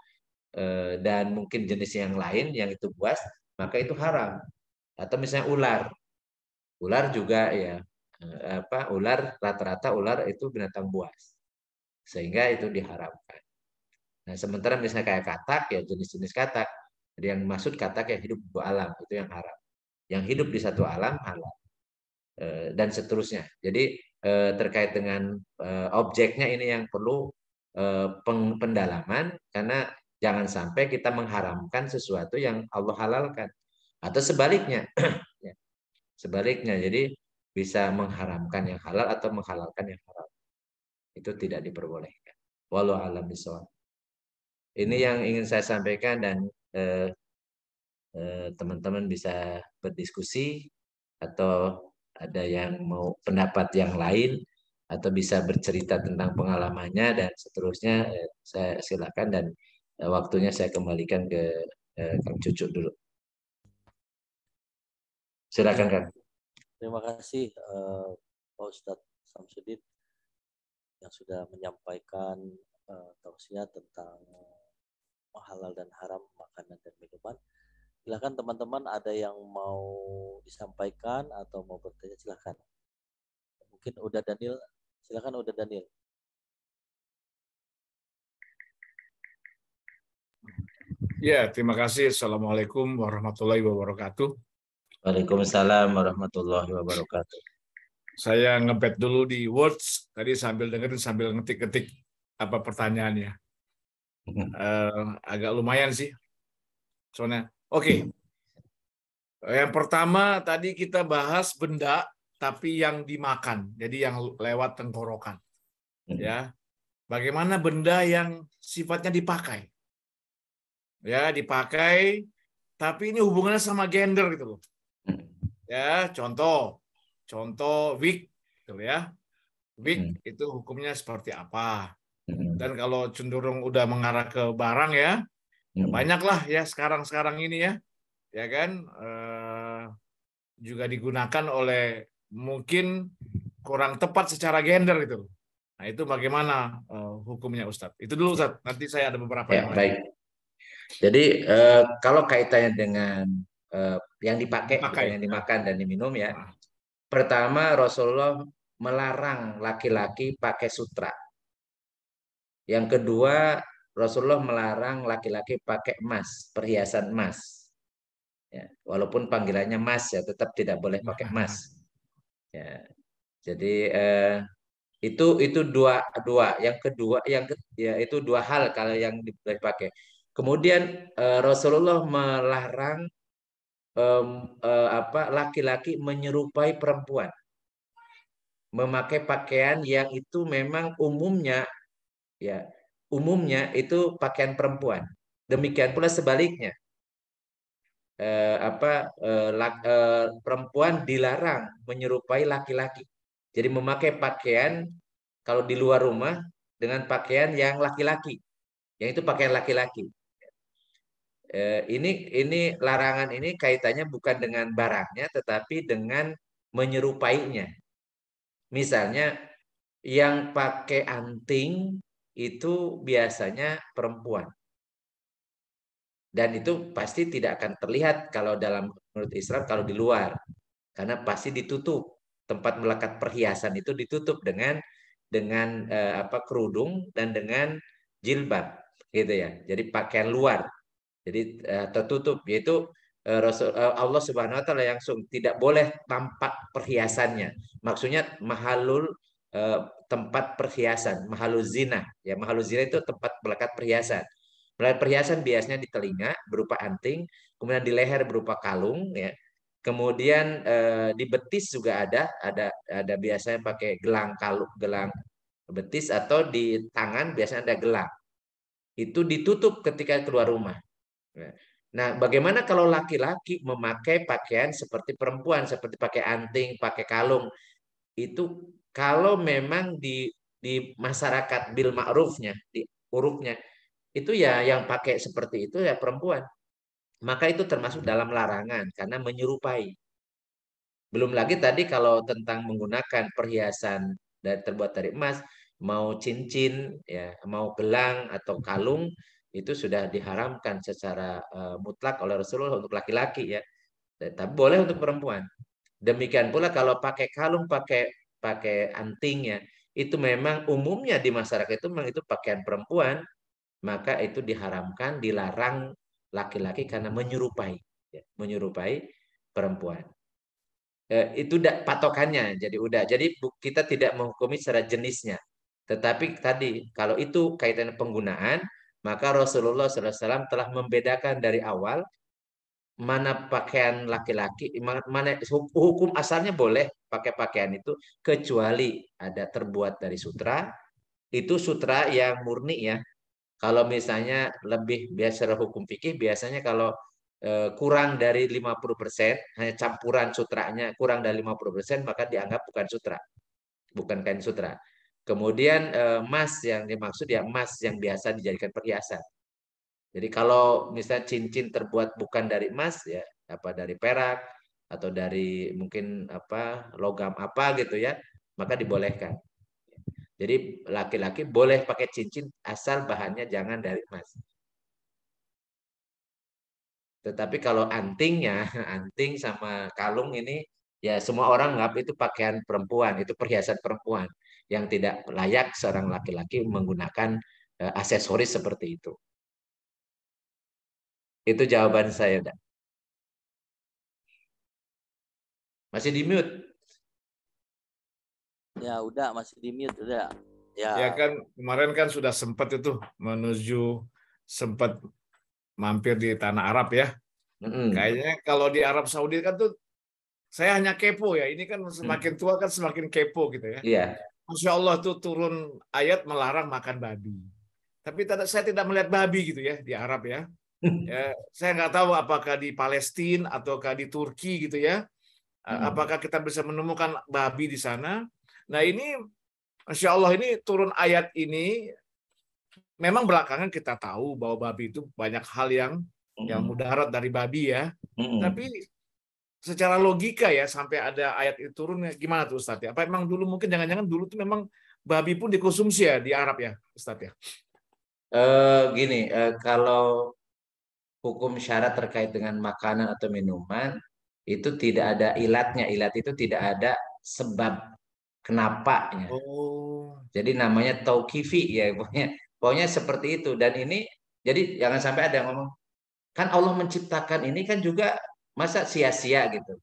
dan mungkin jenis yang lain yang itu buas, maka itu haram. Atau misalnya ular. Ular juga ya, ular rata-rata ular itu binatang buas. Sehingga itu diharamkan. Nah, sementara misalnya kayak katak, ya jenis-jenis katak. Jadi yang maksud katak yang hidup di dua alam, itu yang haram. Yang hidup di satu alam, halal. Dan seterusnya. Jadi terkait dengan objeknya ini yang perlu pendalaman, karena jangan sampai kita mengharamkan sesuatu yang Allah halalkan. Atau sebaliknya. Sebaliknya, jadi bisa mengharamkan yang halal atau menghalalkan yang haram. Itu tidak diperbolehkan. Wallahu a'lam bishawab. Ini yang ingin saya sampaikan, dan teman-teman bisa berdiskusi atau ada yang mau pendapat yang lain atau bisa bercerita tentang pengalamannya dan seterusnya, saya silakan, dan waktunya saya kembalikan ke Kang Cucu dulu. Silakan Kang. Terima kasih Pak Ustadz Samsudin yang sudah menyampaikan tausiah tentang halal dan haram makanan dan minuman. Silakan teman-teman, ada yang mau disampaikan atau mau bertanya, silakan. Mungkin udah Daniel, silakan udah Daniel. Ya, terima kasih. Assalamualaikum warahmatullahi wabarakatuh. Waalaikumsalam warahmatullahi wabarakatuh. Saya ngebet dulu di Words tadi sambil dengerin sambil ngetik-ngetik apa pertanyaannya. Agak lumayan sih. Soalnya, oke. Yang pertama tadi kita bahas benda tapi yang dimakan, jadi yang lewat tenggorokan. Ya, bagaimana benda yang sifatnya dipakai? Ya, dipakai, tapi ini hubungannya sama gender gitu loh. Ya, contoh wig, gitu ya. Wig itu hukumnya seperti apa? Dan kalau cenderung udah mengarah ke barang ya, banyaklah ya sekarang ini ya kan, juga digunakan oleh mungkin kurang tepat secara gender gitu. Nah itu bagaimana hukumnya Ustadz? Itu dulu Ustadz. Nanti saya ada beberapa Ya, yang lain. baik. Jadi kalau kaitannya dengan yang dipakai, bukan yang dimakan dan diminum ya. Pertama, Rasulullah melarang laki-laki pakai sutra. Yang kedua, Rasulullah melarang laki-laki pakai emas, perhiasan emas. Ya, walaupun panggilannya mas ya, tetap tidak boleh pakai emas. Ya, jadi itu dua. Yang kedua, ya itu dua hal kalau yang boleh pakai. Kemudian Rasulullah melarang laki-laki menyerupai perempuan, memakai pakaian yang itu memang umumnya itu pakaian perempuan. Demikian pula sebaliknya, perempuan dilarang menyerupai laki-laki. Jadi memakai pakaian kalau di luar rumah dengan pakaian yang laki-laki, yang itu pakaian laki-laki. Ini larangan ini kaitannya bukan dengan barangnya, tetapi dengan menyerupainya. Misalnya yang pakai anting itu biasanya perempuan. Dan itu pasti tidak akan terlihat kalau menurut Islam kalau di luar. Karena pasti ditutup. Tempat melekat perhiasan itu ditutup dengan kerudung dan dengan jilbab gitu ya. Jadi pakaian luar. Jadi tertutup, yaitu Allah Subhanahu wa taala langsung tidak boleh tampak perhiasannya. Maksudnya tempat perhiasan, mahalul zina. Ya, mahalul zina itu tempat melekat perhiasan. Melekat perhiasan biasanya di telinga berupa anting, kemudian di leher berupa kalung ya. Kemudian di betis juga ada biasanya pakai gelang gelang betis, atau di tangan biasanya ada gelang. Itu ditutup ketika keluar rumah. Nah, bagaimana kalau laki-laki memakai pakaian seperti perempuan, seperti pakai anting, pakai kalung? Itu kalau memang di masyarakat bil ma'rufnya, di urufnya, itu ya yang pakai seperti itu ya perempuan. Maka itu termasuk dalam larangan karena menyerupai. Belum lagi tadi kalau tentang menggunakan perhiasan terbuat dari emas, mau cincin, ya, mau gelang atau kalung, itu sudah diharamkan secara mutlak oleh Rasulullah untuk laki-laki ya. Tapi boleh untuk perempuan. Demikian pula kalau pakai kalung, pakai anting ya, itu memang umumnya di masyarakat itu memang itu pakaian perempuan, maka itu diharamkan, dilarang laki-laki karena menyerupai, ya, menyerupai perempuan. Itu patokannya, jadi kita tidak menghukumi secara jenisnya, tetapi tadi kalau itu kaitan penggunaan, maka Rasulullah SAW telah membedakan dari awal mana pakaian laki-laki, mana hukum asalnya boleh pakai pakaian itu kecuali ada terbuat dari sutra, itu sutra yang murni ya. Kalau misalnya lebih biasa hukum fikih, biasanya kalau kurang dari 50%, hanya campuran sutranya kurang dari 50%, maka dianggap bukan sutra, bukan kain sutra. Kemudian emas yang dimaksud ya emas yang biasa dijadikan perhiasan. Jadi kalau misalnya cincin terbuat bukan dari emas ya, apa dari perak, atau dari mungkin apa logam apa gitu ya, maka dibolehkan. Jadi laki-laki boleh pakai cincin asal bahannya jangan dari emas. Tetapi kalau antingnya, anting sama kalung ini ya semua orang anggap itu pakaian perempuan, itu perhiasan perempuan yang tidak layak seorang laki-laki menggunakan aksesoris seperti itu. Itu jawaban saya, Dan. Masih di mute? Ya udah, masih di mute udah. Ya kan kemarin kan sudah sempat itu sempat mampir di tanah Arab ya. Kayaknya kalau di Arab Saudi kan tuh saya hanya kepo ya. Ini kan semakin tua kan semakin kepo gitu ya. Iya. Masya Allah tuh turun ayat melarang makan babi. Tapi saya tidak melihat babi gitu ya di Arab ya. Ya, saya nggak tahu apakah di Palestina ataukah di Turki gitu ya. Apakah kita bisa menemukan babi di sana? Nah ini, Masya Allah ini turun ayat ini, memang belakangan kita tahu bahwa babi itu banyak hal yang mudarat dari babi ya. Tapi secara logika ya sampai ada ayat itu turun, gimana tuh Ustadz ya? Apa emang dulu mungkin jangan-jangan dulu tuh memang babi pun dikonsumsi ya di Arab ya Ustadz ya? Gini, kalau hukum syarat terkait dengan makanan atau minuman itu tidak ada ilatnya. Ilat itu tidak ada sebab kenapanya. Oh. Jadi namanya tauqifi ya, pokoknya seperti itu. Dan ini jadi jangan sampai ada yang ngomong kan Allah menciptakan ini kan juga masa sia-sia gitu.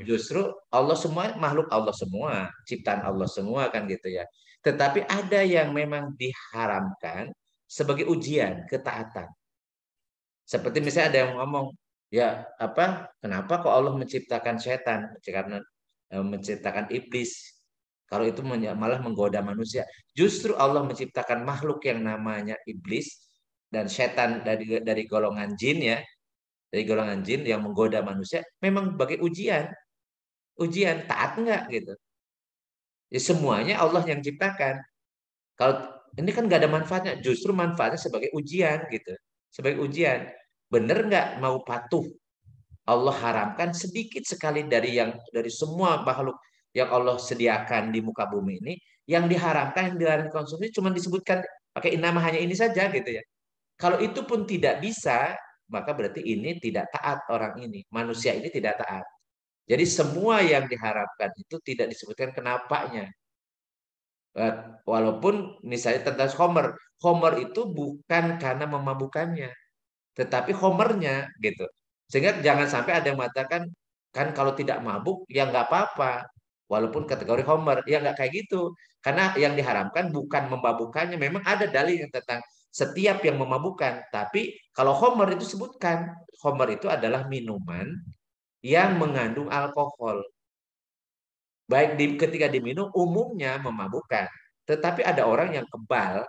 Justru Allah semua makhluk Allah semua, ciptaan Allah semua kan gitu ya. Tetapi ada yang memang diharamkan sebagai ujian ketaatan. Seperti misalnya ada yang ngomong, ya apa? Kenapa kok Allah menciptakan setan? Karena menciptakan iblis. Kalau itu malah menggoda manusia. Justru Allah menciptakan makhluk yang namanya iblis dan setan dari golongan jin ya, dari golongan jin yang menggoda manusia, memang sebagai ujian. Ujian taat enggak gitu. Ya, semuanya Allah yang ciptakan. Kalau ini kan nggak ada manfaatnya, justru manfaatnya sebagai ujian gitu. Sebagai ujian. Bener nggak mau patuh? Allah haramkan sedikit sekali dari semua makhluk yang Allah sediakan di muka bumi ini, yang diharamkan, yang dilarang konsumsi cuma disebutkan pakai nama hanya ini saja gitu ya. Kalau itu pun tidak bisa, maka berarti ini tidak taat orang ini. Manusia ini tidak taat. Jadi semua yang diharapkan itu tidak disebutkan kenapanya. Walaupun misalnya tentang Homer, Homer itu bukan karena memabukkannya, tetapi Homernya gitu. Sehingga jangan sampai ada yang mengatakan kan kalau tidak mabuk ya nggak apa-apa, walaupun kategori Homer ya nggak kayak gitu. Karena yang diharamkan bukan memabukkannya. Memang ada dalil yang tentang setiap yang memabukkan, tapi kalau Homer itu sebutkan, Homer itu adalah minuman yang mengandung alkohol. Baik ketika diminum umumnya memabukkan, tetapi ada orang yang kebal,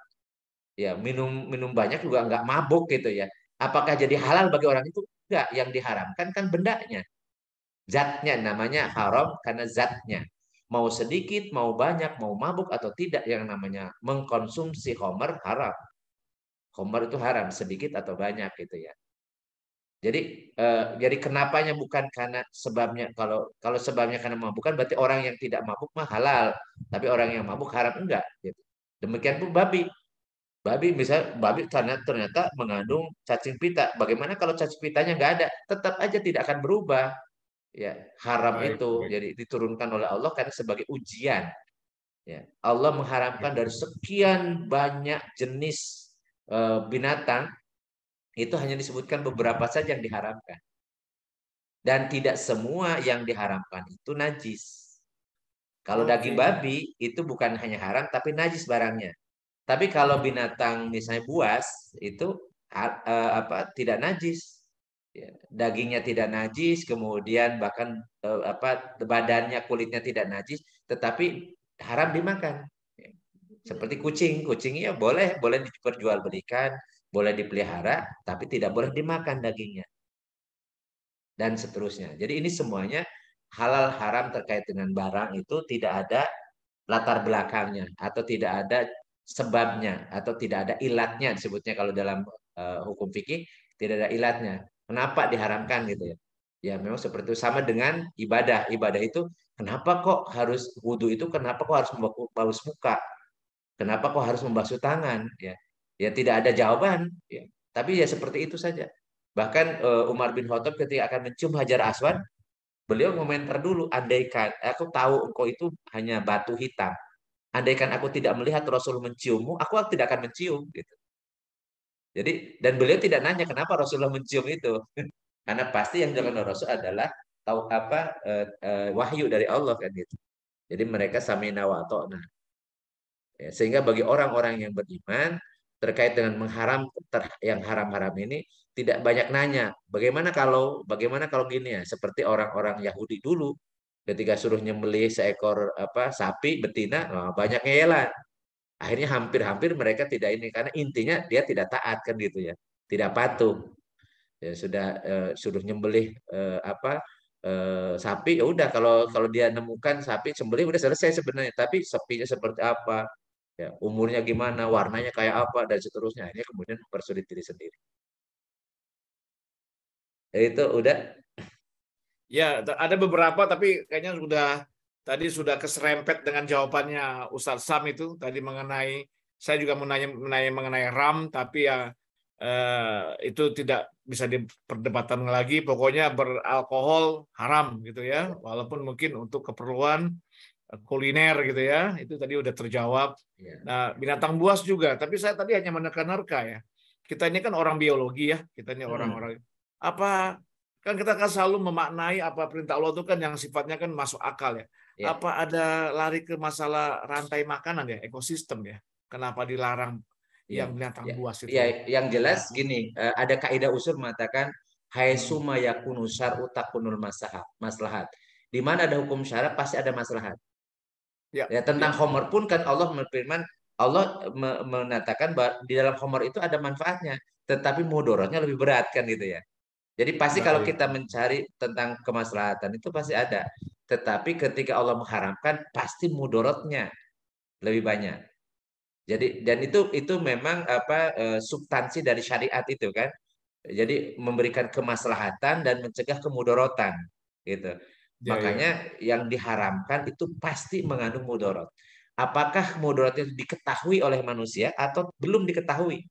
ya minum banyak juga nggak mabuk gitu ya. Apakah jadi halal bagi orang itu? Enggak, yang diharamkan kan bendanya. Zatnya namanya haram karena zatnya. Mau sedikit, mau banyak, mau mabuk atau tidak yang namanya mengkonsumsi khamar haram. Khamar itu haram sedikit atau banyak gitu ya. Jadi kenapanya bukan karena sebabnya, kalau sebabnya karena mabuk kan berarti orang yang tidak mabuk mah halal, tapi orang yang mabuk haram enggak gitu. Demikian pun babi. Babi ternyata mengandung cacing pita. Bagaimana kalau cacing pitanya nggak ada? Tetap aja tidak akan berubah. Ya, haram itu jadi diturunkan oleh Allah karena sebagai ujian. Ya, Allah mengharamkan dari sekian banyak jenis binatang, itu hanya disebutkan beberapa saja yang diharamkan. Dan tidak semua yang diharamkan itu najis. Kalau daging babi itu bukan hanya haram tapi najis barangnya. Tapi kalau binatang misalnya buas itu tidak najis. Ya, dagingnya tidak najis, kemudian bahkan badannya, kulitnya tidak najis, tetapi haram dimakan. Seperti kucing ya boleh diperjualbelikan, boleh dipelihara, tapi tidak boleh dimakan dagingnya. Dan seterusnya. Jadi ini semuanya halal haram terkait dengan barang itu tidak ada latar belakangnya atau tidak ada sebabnya atau tidak ada ilatnya, disebutnya kalau dalam hukum fikih tidak ada ilatnya. Kenapa diharamkan gitu ya? Ya, memang seperti itu, sama dengan ibadah. Ibadah itu kenapa kok harus wudhu itu, kenapa kok harus membasuh muka? Kenapa kok harus membasuh tangan? Ya, ya tidak ada jawaban. Ya. Tapi ya seperti itu saja. Bahkan Umar bin Khattab ketika akan mencium Hajar Aswad, beliau komentar dulu, andaikan aku tahu engkau itu hanya batu hitam, andaikan aku tidak melihat Rasul menciummu, aku tidak akan mencium. Gitu. Jadi, dan beliau tidak nanya kenapa Rasulullah mencium itu, karena pasti yang dilakukan oleh Rasul adalah tahu apa wahyu dari Allah kan gitu. Jadi mereka samina wa ta'na. Ya, sehingga bagi orang-orang yang beriman terkait dengan yang haram-haram ini tidak banyak nanya. Bagaimana kalau gini ya, seperti orang-orang Yahudi dulu ketika suruh nyembelih seekor sapi betina, banyak ngeyelan. Akhirnya hampir-hampir mereka tidak ini karena intinya dia tidak taat kan gitu ya. Tidak patuh. Ya sudah suruh nyembelih sapi, ya udah kalau kalau dia nemukan sapi sembelih udah selesai sebenarnya, tapi sapinya seperti apa, ya umurnya gimana, warnanya kayak apa dan seterusnya, ini kemudian mempersulit diri sendiri. Ya, itu udah. Ya, ada beberapa tapi kayaknya tadi sudah keserempet dengan jawabannya Ustadz Sam itu tadi mengenai, saya juga menanya mengenai RAM, tapi ya itu tidak bisa diperdebatkan lagi. Pokoknya beralkohol haram gitu ya, walaupun mungkin untuk keperluan kuliner gitu ya, itu tadi udah terjawab. Ya. Nah, binatang buas juga, tapi saya tadi hanya menerka-nerka ya. Kita ini kan orang biologi ya, kita ini orang-orang apa, kan kita kan selalu memaknai apa perintah Allah itu kan yang sifatnya kan masuk akal ya. Ya. Apa ada lari ke masalah rantai makanan ya, ekosistem ya? Kenapa dilarang yang binatang buas itu? Ya, yang jelas gini, ada kaidah usul mengatakan haitsuma yakunu syar'u takunul maslahat. Di mana ada hukum syarat pasti ada maslahat. Ya, tentang khamar pun kan Allah berfirman, Allah mengatakan bahwa di dalam khamar itu ada manfaatnya, tetapi mudaratnya lebih berat kan gitu ya. Jadi pasti kalau kita mencari tentang kemaslahatan itu pasti ada. Tetapi ketika Allah mengharamkan pasti mudaratnya lebih banyak. Jadi dan itu memang substansi dari syariat itu kan. Jadi memberikan kemaslahatan dan mencegah kemudaratan gitu. Makanya yang diharamkan itu pasti mengandung mudarat. Apakah mudarat itu diketahui oleh manusia atau belum diketahui?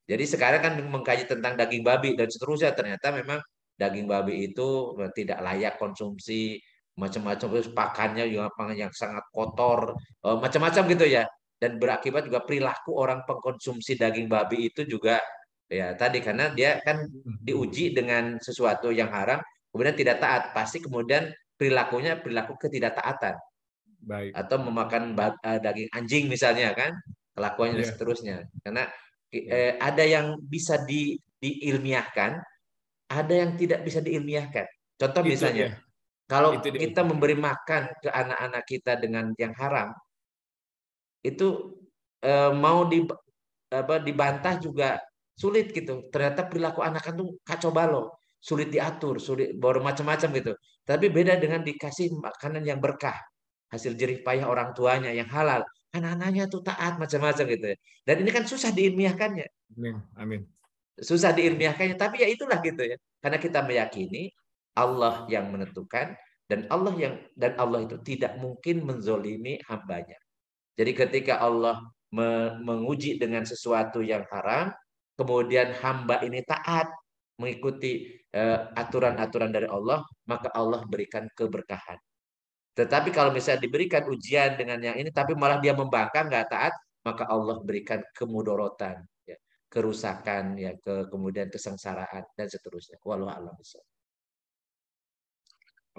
Jadi sekarang kan mengkaji tentang daging babi dan seterusnya, ternyata memang daging babi itu tidak layak konsumsi, macam-macam, terus pakannya juga pakan yang sangat kotor, macam-macam gitu ya. Dan berakibat juga perilaku orang pengkonsumsi daging babi itu juga ya tadi karena dia kan diuji dengan sesuatu yang haram, kemudian tidak taat, pasti kemudian perilakunya perilaku ketidaktaatan. Baik. Atau memakan daging anjing misalnya kan, kelakuannya dan seterusnya. Karena ada yang bisa diilmiahkan, ada yang tidak bisa diilmiahkan. Contoh misalnya, kalau kita memberi makan ke anak-anak kita dengan yang haram, itu mau dibantah juga sulit gitu. Ternyata perilaku anak itu kacau balau, sulit diatur, sulit baru macam-macam gitu. Tapi beda dengan dikasih makanan yang berkah, hasil jerih payah orang tuanya yang halal, anak-anaknya tuh taat macam-macam gitu. Dan ini kan susah diilmiahkannya. Amin. Susah diilmiahkannya, tapi ya itulah gitu ya. Karena kita meyakini Allah yang menentukan dan Allah itu tidak mungkin menzolimi hambanya. Jadi ketika Allah menguji dengan sesuatu yang haram, kemudian hamba ini taat mengikuti aturan-aturan dari Allah, maka Allah berikan keberkahan. Tetapi kalau misalnya diberikan ujian dengan yang ini, tapi malah dia membangkang, nggak taat, maka Allah berikan kemudorotan, ya, kerusakan, ya, kemudian kesengsaraan dan seterusnya. Wallahu a'lam bishawab.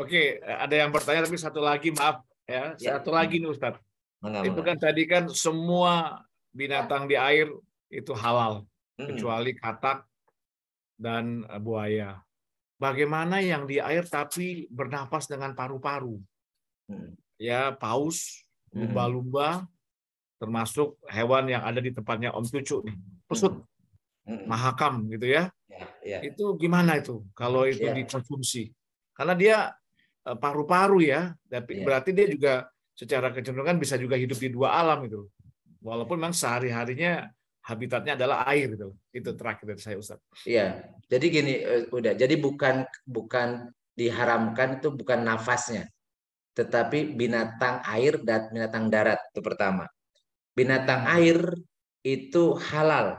Oke, ada yang bertanya tapi satu lagi, maaf ya, satu lagi nih Ustadz. Itu kan tadi kan semua binatang di air itu halal, kecuali katak dan buaya. Bagaimana yang di air tapi bernapas dengan paru-paru? Ya, paus, lumba-lumba, termasuk hewan yang ada di tempatnya Om Cucu nih, pesut, mahakam gitu ya. Itu gimana itu kalau itu dikonsumsi? Karena dia paru-paru ya, tapi berarti dia juga secara kecenderungan bisa juga hidup di dua alam itu. Walaupun memang sehari-harinya habitatnya adalah air gitu. Itu terakhir dari saya, Ustaz. Iya. Jadi gini, udah. Jadi bukan diharamkan itu bukan nafasnya, tetapi binatang air dan binatang darat itu pertama. Binatang air itu halal.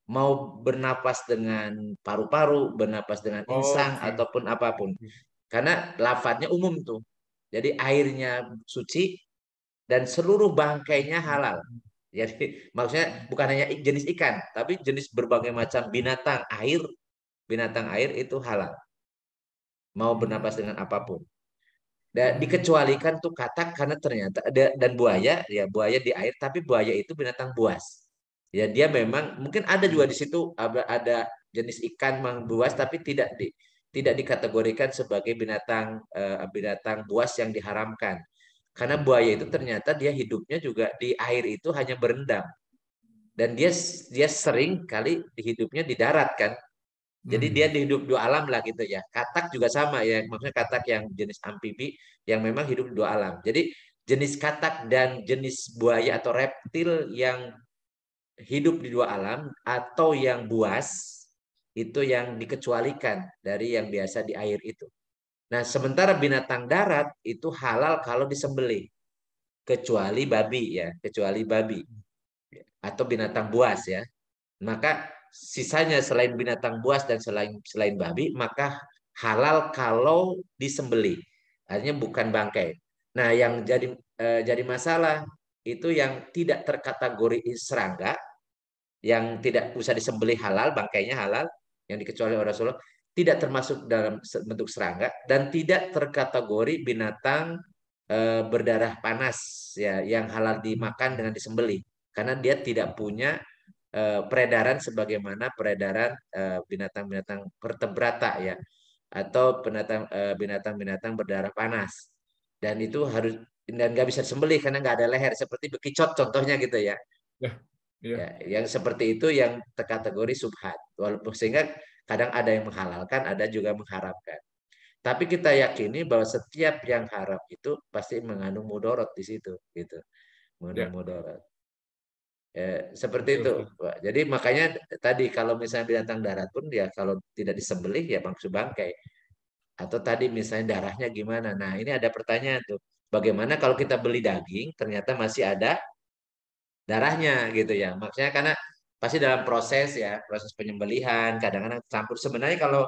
Mau bernapas dengan paru-paru, bernapas dengan insang Oke. ataupun apapun. Karena lafadznya umum tuh. Jadi airnya suci dan seluruh bangkainya halal. Jadi maksudnya bukan hanya jenis ikan, tapi jenis berbagai macam binatang air itu halal. Mau bernapas dengan apapun. Dan dikecualikan tuh katak karena ternyata ada, dan buaya, ya buaya di air, tapi buaya itu binatang buas. Ya dia memang mungkin ada juga di situ ada jenis ikan buas, tapi tidak dikategorikan sebagai binatang buas yang diharamkan. Karena buaya itu ternyata dia hidupnya juga di air itu hanya berendam. Dan dia sering kali hidupnya di darat kan. Jadi dia hidup dua alam lah gitu ya. Katak juga sama ya, maksudnya katak yang jenis amfibi yang memang hidup di dua alam. Jadi jenis katak dan jenis buaya atau reptil yang hidup di dua alam atau yang buas itu yang dikecualikan dari yang biasa di air itu. Nah, sementara binatang darat itu halal kalau disembelih, kecuali babi ya, kecuali babi atau binatang buas ya. Maka sisanya selain binatang buas dan selain babi, maka halal kalau disembelih. Artinya bukan bangkai. Nah, yang jadi masalah itu yang tidak terkategori serangga, yang tidak usah disembelih halal, bangkainya halal, yang dikecuali oleh Rasulullah, tidak termasuk dalam bentuk serangga dan tidak terkategori binatang berdarah panas ya, yang halal dimakan dengan disembelih, karena dia tidak punya peredaran sebagaimana peredaran binatang-binatang vertebrata ya, atau binatang-binatang berdarah panas, dan itu harus dan nggak bisa disembelih karena nggak ada leher, seperti bekicot contohnya gitu ya. Ya, ya. Ya, yang seperti itu yang terkategori subhat. Walaupun sehingga kadang ada yang menghalalkan, ada juga mengharamkan. Tapi kita yakini bahwa setiap yang haram itu pasti mengandung mudorot di situ, gitu. Mengandung Ya. mudorot. Seperti Oke, itu, Ustaz. Pak. Jadi makanya tadi kalau misalnya binatang darat pun ya kalau tidak disembelih ya maksud bangkai. Atau tadi misalnya darahnya gimana. Nah, ini ada pertanyaan tuh. Bagaimana kalau kita beli daging ternyata masih ada darahnya gitu ya. Maksudnya karena pasti dalam proses ya, proses penyembelihan kadang-kadang campur. Sebenarnya kalau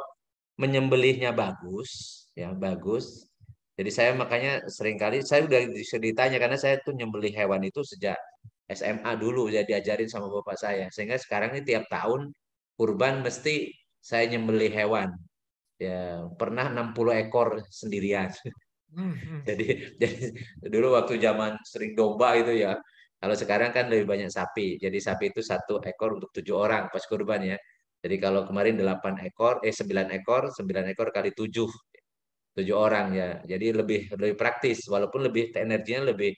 menyembelihnya bagus, ya bagus. Jadi saya makanya seringkali saya udah ditanya karena saya tuh nyembelih hewan itu sejak SMA dulu, jadi diajarin sama bapak saya. Sehingga sekarang ini tiap tahun kurban mesti saya nyembelih hewan. Ya, pernah 60 ekor sendirian. Jadi dulu waktu zaman sering domba itu ya. Kalau sekarang kan lebih banyak sapi. Jadi sapi itu 1 ekor untuk 7 orang pas kurban ya. Jadi kalau kemarin 9 ekor, 9 ekor kali 7 orang ya. Jadi lebih praktis walaupun energinya lebih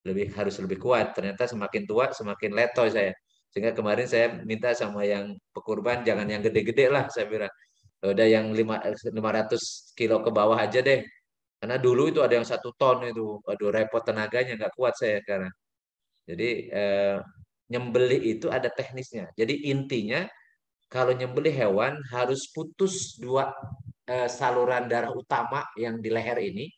lebih harus lebih kuat. Ternyata semakin tua semakin letoy saya. Sehingga kemarin saya minta sama yang pekurban jangan yang gede-gede lah saya bilang. Udah yang 500 kilo ke bawah aja deh. Karena dulu itu ada yang 1 ton itu. Aduh repot tenaganya nggak kuat saya sekarang. Jadi nyembelih itu ada teknisnya. Jadi intinya kalau nyembelih hewan harus putus 2 saluran darah utama yang di leher ini,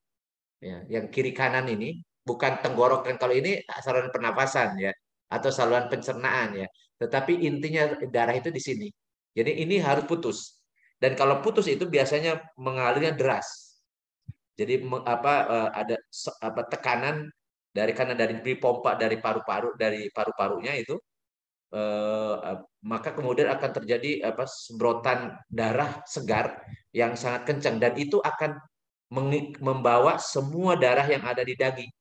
ya, yang kiri kanan ini, bukan tenggorokan. Kalau ini saluran pernapasan ya, atau saluran pencernaan ya. Tetapi intinya darah itu di sini. Jadi ini harus putus. Dan kalau putus itu biasanya mengalirnya deras. Jadi ada tekanan dari pompa dari paru-parunya itu, maka kemudian akan terjadi semprotan darah segar yang sangat kencang, dan itu akan membawa semua darah yang ada di daging.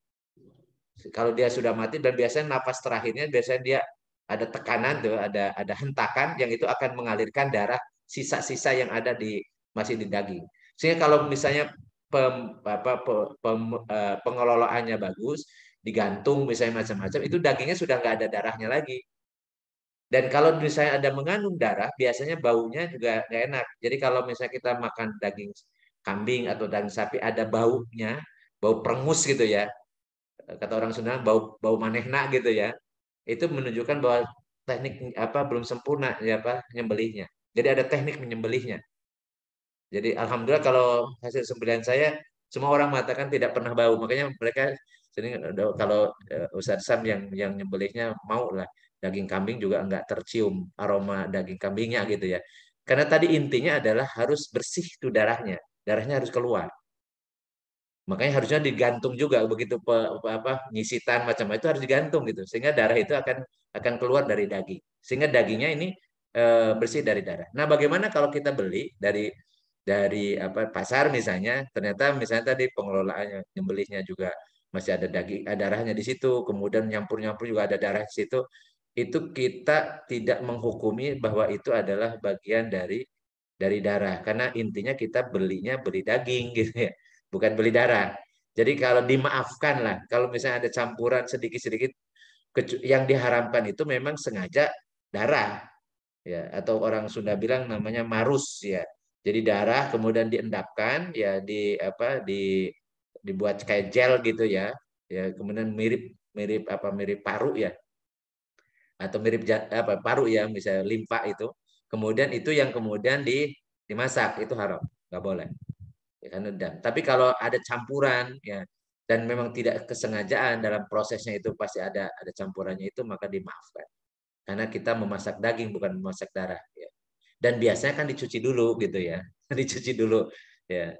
Kalau dia sudah mati dan biasanya napas terakhirnya biasanya dia ada tekanan tuh, ada hentakan yang itu akan mengalirkan darah sisa-sisa yang ada masih di daging. Sehingga kalau misalnya pengelolaannya bagus, digantung misalnya macam-macam, itu dagingnya sudah nggak ada darahnya lagi. Dan kalau misalnya ada mengandung darah, biasanya baunya juga nggak enak. Jadi kalau misalnya kita makan daging kambing atau daging sapi ada baunya, bau perengus gitu ya, kata orang Sunda bau manehna gitu ya, itu menunjukkan bahwa teknik belum sempurna ya nyembelihnya. Jadi ada teknik menyembelihnya. Jadi alhamdulillah kalau hasil sembelihan saya semua orang mengatakan tidak pernah bau. Makanya mereka sering kalau Ustadz Sam yang nyembelihnya mau lah daging kambing juga enggak tercium aroma daging kambingnya gitu ya. Karena tadi intinya adalah harus bersih itu darahnya. Darahnya harus keluar. Makanya harusnya digantung juga begitu nyisitan macam itu harus digantung gitu sehingga darah itu akan keluar dari daging. Sehingga dagingnya ini bersih dari darah. Nah, bagaimana kalau kita beli dari pasar misalnya, ternyata misalnya tadi pengelolaannya nyembelihnya juga masih ada daging, ada darahnya di situ, kemudian nyampur-nyampur juga ada darah di situ. Itu kita tidak menghukumi bahwa itu adalah bagian dari darah karena intinya kita beli daging gitu ya, bukan beli darah. Jadi kalau dimaafkan lah, kalau misalnya ada campuran sedikit-sedikit yang diharamkan itu memang sengaja darah ya, atau orang Sunda bilang namanya marus ya. Jadi darah kemudian diendapkan ya dibuat kayak gel gitu ya. Ya kemudian mirip paru ya. Atau mirip paru ya, misalnya limfa itu. Kemudian itu yang kemudian dimasak itu haram, nggak boleh. Ya kan tapi kalau ada campuran ya dan memang tidak kesengajaan dalam prosesnya itu pasti ada campurannya itu maka dimaafkan. Karena kita memasak daging bukan memasak darah ya. Dan biasanya kan dicuci dulu gitu ya. Dicuci dulu ya.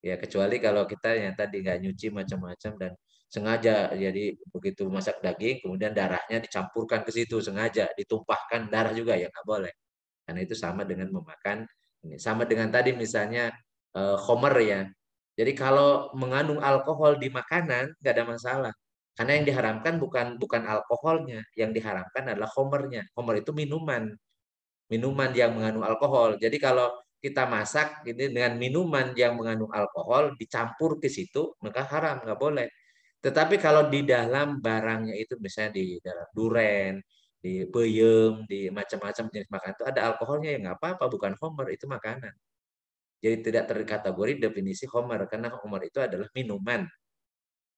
Ya kecuali kalau kita yang tadi nggak nyuci macam-macam dan sengaja jadi begitu masak daging kemudian darahnya dicampurkan ke situ sengaja ditumpahkan darah juga ya nggak boleh. Karena itu sama dengan memakan ini. Sama dengan tadi misalnya homer ya. Jadi kalau mengandung alkohol di makanan nggak ada masalah. Karena yang diharamkan bukan alkoholnya, yang diharamkan adalah homernya. Homer itu minuman yang mengandung alkohol. Jadi kalau kita masak ini dengan minuman yang mengandung alkohol dicampur ke situ maka haram, nggak boleh. Tetapi kalau di dalam barangnya itu misalnya di dalam duren, di peyem, di macam-macam jenis makanan itu ada alkoholnya ya nggak apa-apa, bukan homer itu makanan. Jadi tidak terkategori definisi homer karena homer itu adalah minuman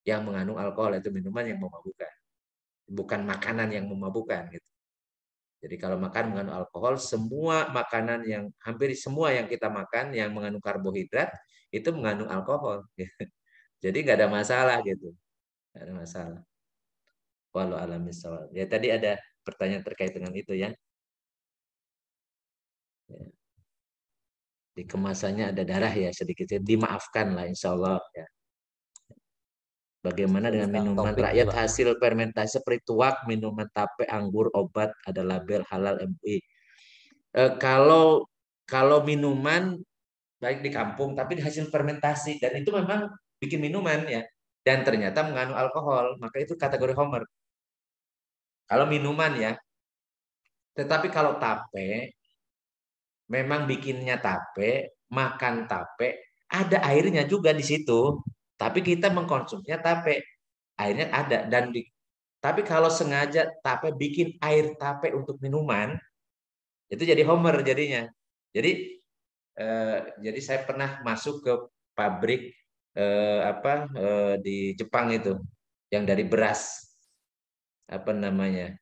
yang mengandung alkohol, itu minuman yang memabukkan, bukan makanan yang memabukkan gitu. Jadi kalau makan mengandung alkohol, semua makanan yang hampir semua yang kita makan yang mengandung karbohidrat itu mengandung alkohol. Jadi nggak ada masalah gitu, nggak ada masalah. Walau alam bisawab. Ya tadi ada pertanyaan terkait dengan itu ya. Di kemasannya ada darah ya sedikit, dimaafkan lah insya Allah ya. Bagaimana dengan minuman rakyat hasil fermentasi seperti tuak, minuman tape, anggur, obat, ada label halal MUI. Kalau minuman baik di kampung tapi hasil fermentasi dan itu memang bikin minuman ya dan ternyata mengandung alkohol maka itu kategori homer. Kalau minuman ya. Tetapi kalau tape memang bikinnya tape, makan tape, ada airnya juga di situ. Tapi kita mengkonsumsinya tape, airnya ada tapi kalau sengaja tape bikin air tape untuk minuman, itu jadi homer jadinya. Jadi saya pernah masuk ke pabrik di Jepang itu yang dari beras apa namanya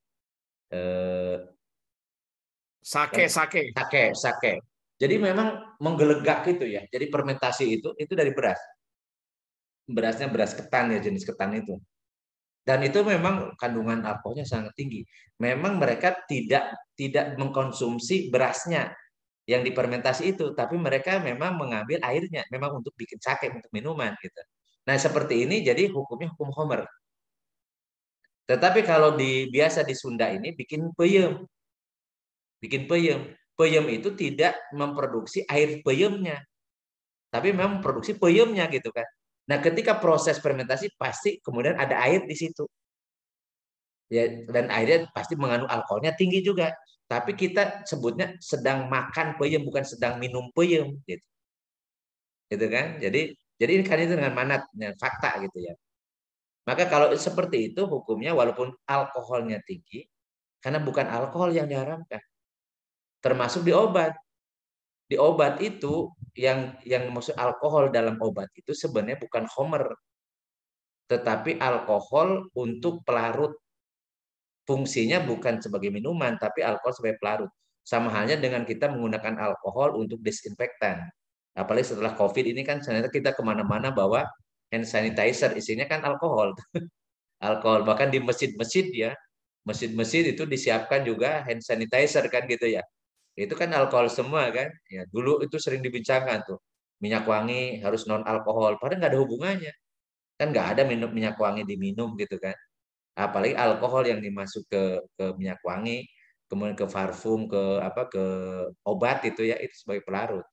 sake. Jadi memang menggelegak gitu ya. Jadi fermentasi itu dari beras. Berasnya beras ketan ya, jenis ketan itu. Dan itu memang kandungan alkoholnya sangat tinggi. Memang mereka tidak mengkonsumsi berasnya yang difermentasi itu, tapi mereka memang mengambil airnya, memang untuk bikin sake, untuk minuman gitu. Nah seperti ini jadi hukumnya hukum homer. Tetapi kalau biasa di Sunda ini bikin peyem, peyem itu tidak memproduksi air peyemnya, tapi memang memproduksi peyemnya gitu kan. Nah ketika proses fermentasi pasti kemudian ada air di situ. Ya, dan airnya pasti mengandung alkoholnya tinggi juga. Tapi kita sebutnya sedang makan peyem bukan sedang minum peyem gitu. Gitu kan? Jadi ini kan itu dengan manat dengan fakta gitu ya. Maka kalau seperti itu hukumnya walaupun alkoholnya tinggi karena bukan alkohol yang diharamkan. Termasuk di obat. Di obat itu yang maksud alkohol dalam obat itu sebenarnya bukan homer tetapi alkohol untuk pelarut. fungsinya bukan sebagai minuman, tapi alkohol sebagai pelarut. Sama halnya dengan kita menggunakan alkohol untuk disinfektan. Apalagi setelah COVID ini kan ternyata kita kemana-mana bawa hand sanitizer, isinya kan alkohol. Alkohol, bahkan di masjid-masjid ya, masjid-masjid itu disiapkan juga hand sanitizer kan gitu ya. Itu kan alkohol semua kan. Ya, dulu itu sering dibincangkan tuh. Minyak wangi harus non alkohol, padahal nggak ada hubungannya. Kan nggak ada minyak wangi diminum gitu kan. Apalagi alkohol yang dimasuk ke minyak wangi, kemudian ke parfum, ke obat itu ya, itu sebagai pelarut.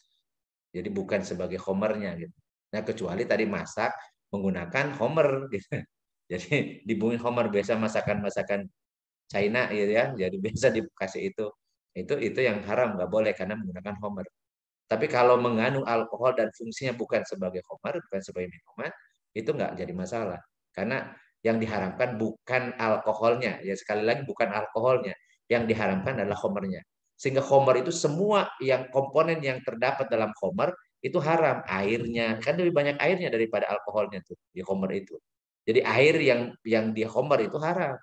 Jadi bukan sebagai homernya gitu. Nah, kecuali tadi masak menggunakan homer gitu. Jadi dibumbui homer, biasa masakan-masakan China gitu ya. Jadi biasa dikasih itu. Itu yang haram, nggak boleh karena menggunakan homer. Tapi kalau mengandung alkohol dan fungsinya bukan sebagai homer, bukan sebagai minuman, itu nggak jadi masalah. Karena yang diharamkan bukan alkoholnya. Ya sekali lagi bukan alkoholnya. Yang diharamkan adalah homernya. Sehingga homer itu semua yang komponen yang terdapat dalam homer itu haram. Airnya, kan lebih banyak airnya daripada alkoholnya tuh di homer itu. Jadi air yang di homer itu haram.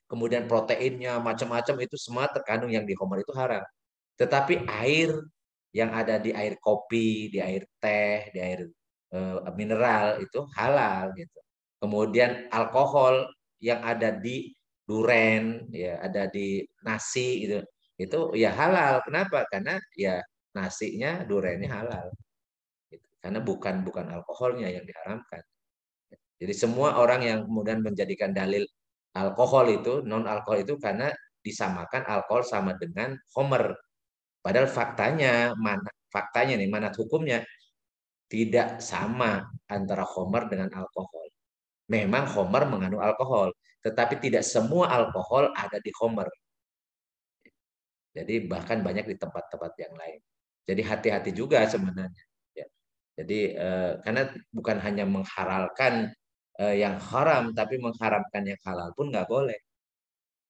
Kemudian proteinnya macam-macam itu semua terkandung yang di homer itu haram. Tetapi air yang ada di air kopi, di air teh, di air mineral itu halal gitu. Kemudian alkohol yang ada di duren, ya ada di nasi gitu, itu ya halal. Kenapa? Karena ya nasinya, durennya halal. Gitu. Karena bukan alkoholnya yang diharamkan. Jadi semua orang yang kemudian menjadikan dalil alkohol itu, non alkohol itu karena disamakan alkohol sama dengan homer. Padahal faktanya nih, manat hukumnya tidak sama antara homer dengan alkohol. Memang homer mengandung alkohol, tetapi tidak semua alkohol ada di homer. Jadi bahkan banyak di tempat-tempat yang lain. Jadi hati-hati juga sebenarnya. Ya. Jadi karena bukan hanya menghalalkan yang haram, tapi mengharamkan yang halal pun nggak boleh.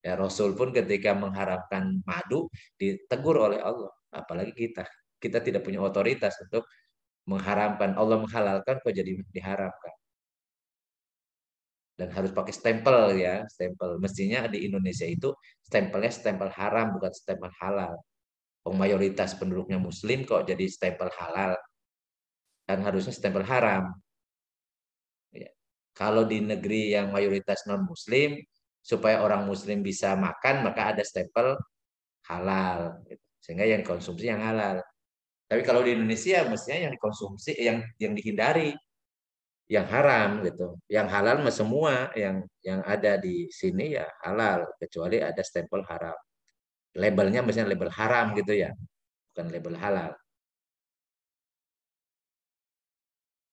Ya, Rasul pun ketika mengharamkan madu ditegur oleh Allah. Apalagi kita. Kita tidak punya otoritas untuk mengharamkan. Allah menghalalkan kok jadi diharamkan. Dan harus pakai stempel ya, stempel. Mestinya di Indonesia itu stempelnya stempel haram, bukan stempel halal. Mayoritas penduduknya muslim kok jadi stempel halal. Dan harusnya stempel haram. Ya. Kalau di negeri yang mayoritas non-muslim, supaya orang muslim bisa makan, maka ada stempel halal. Gitu. Sehingga yang dikonsumsi yang halal. Tapi kalau di Indonesia, mestinya yang dikonsumsi, yang dihindari, yang haram gitu. Yang halal mah semua yang ada di sini ya halal, kecuali ada stempel haram. Labelnya mestinya label haram gitu ya, bukan label halal.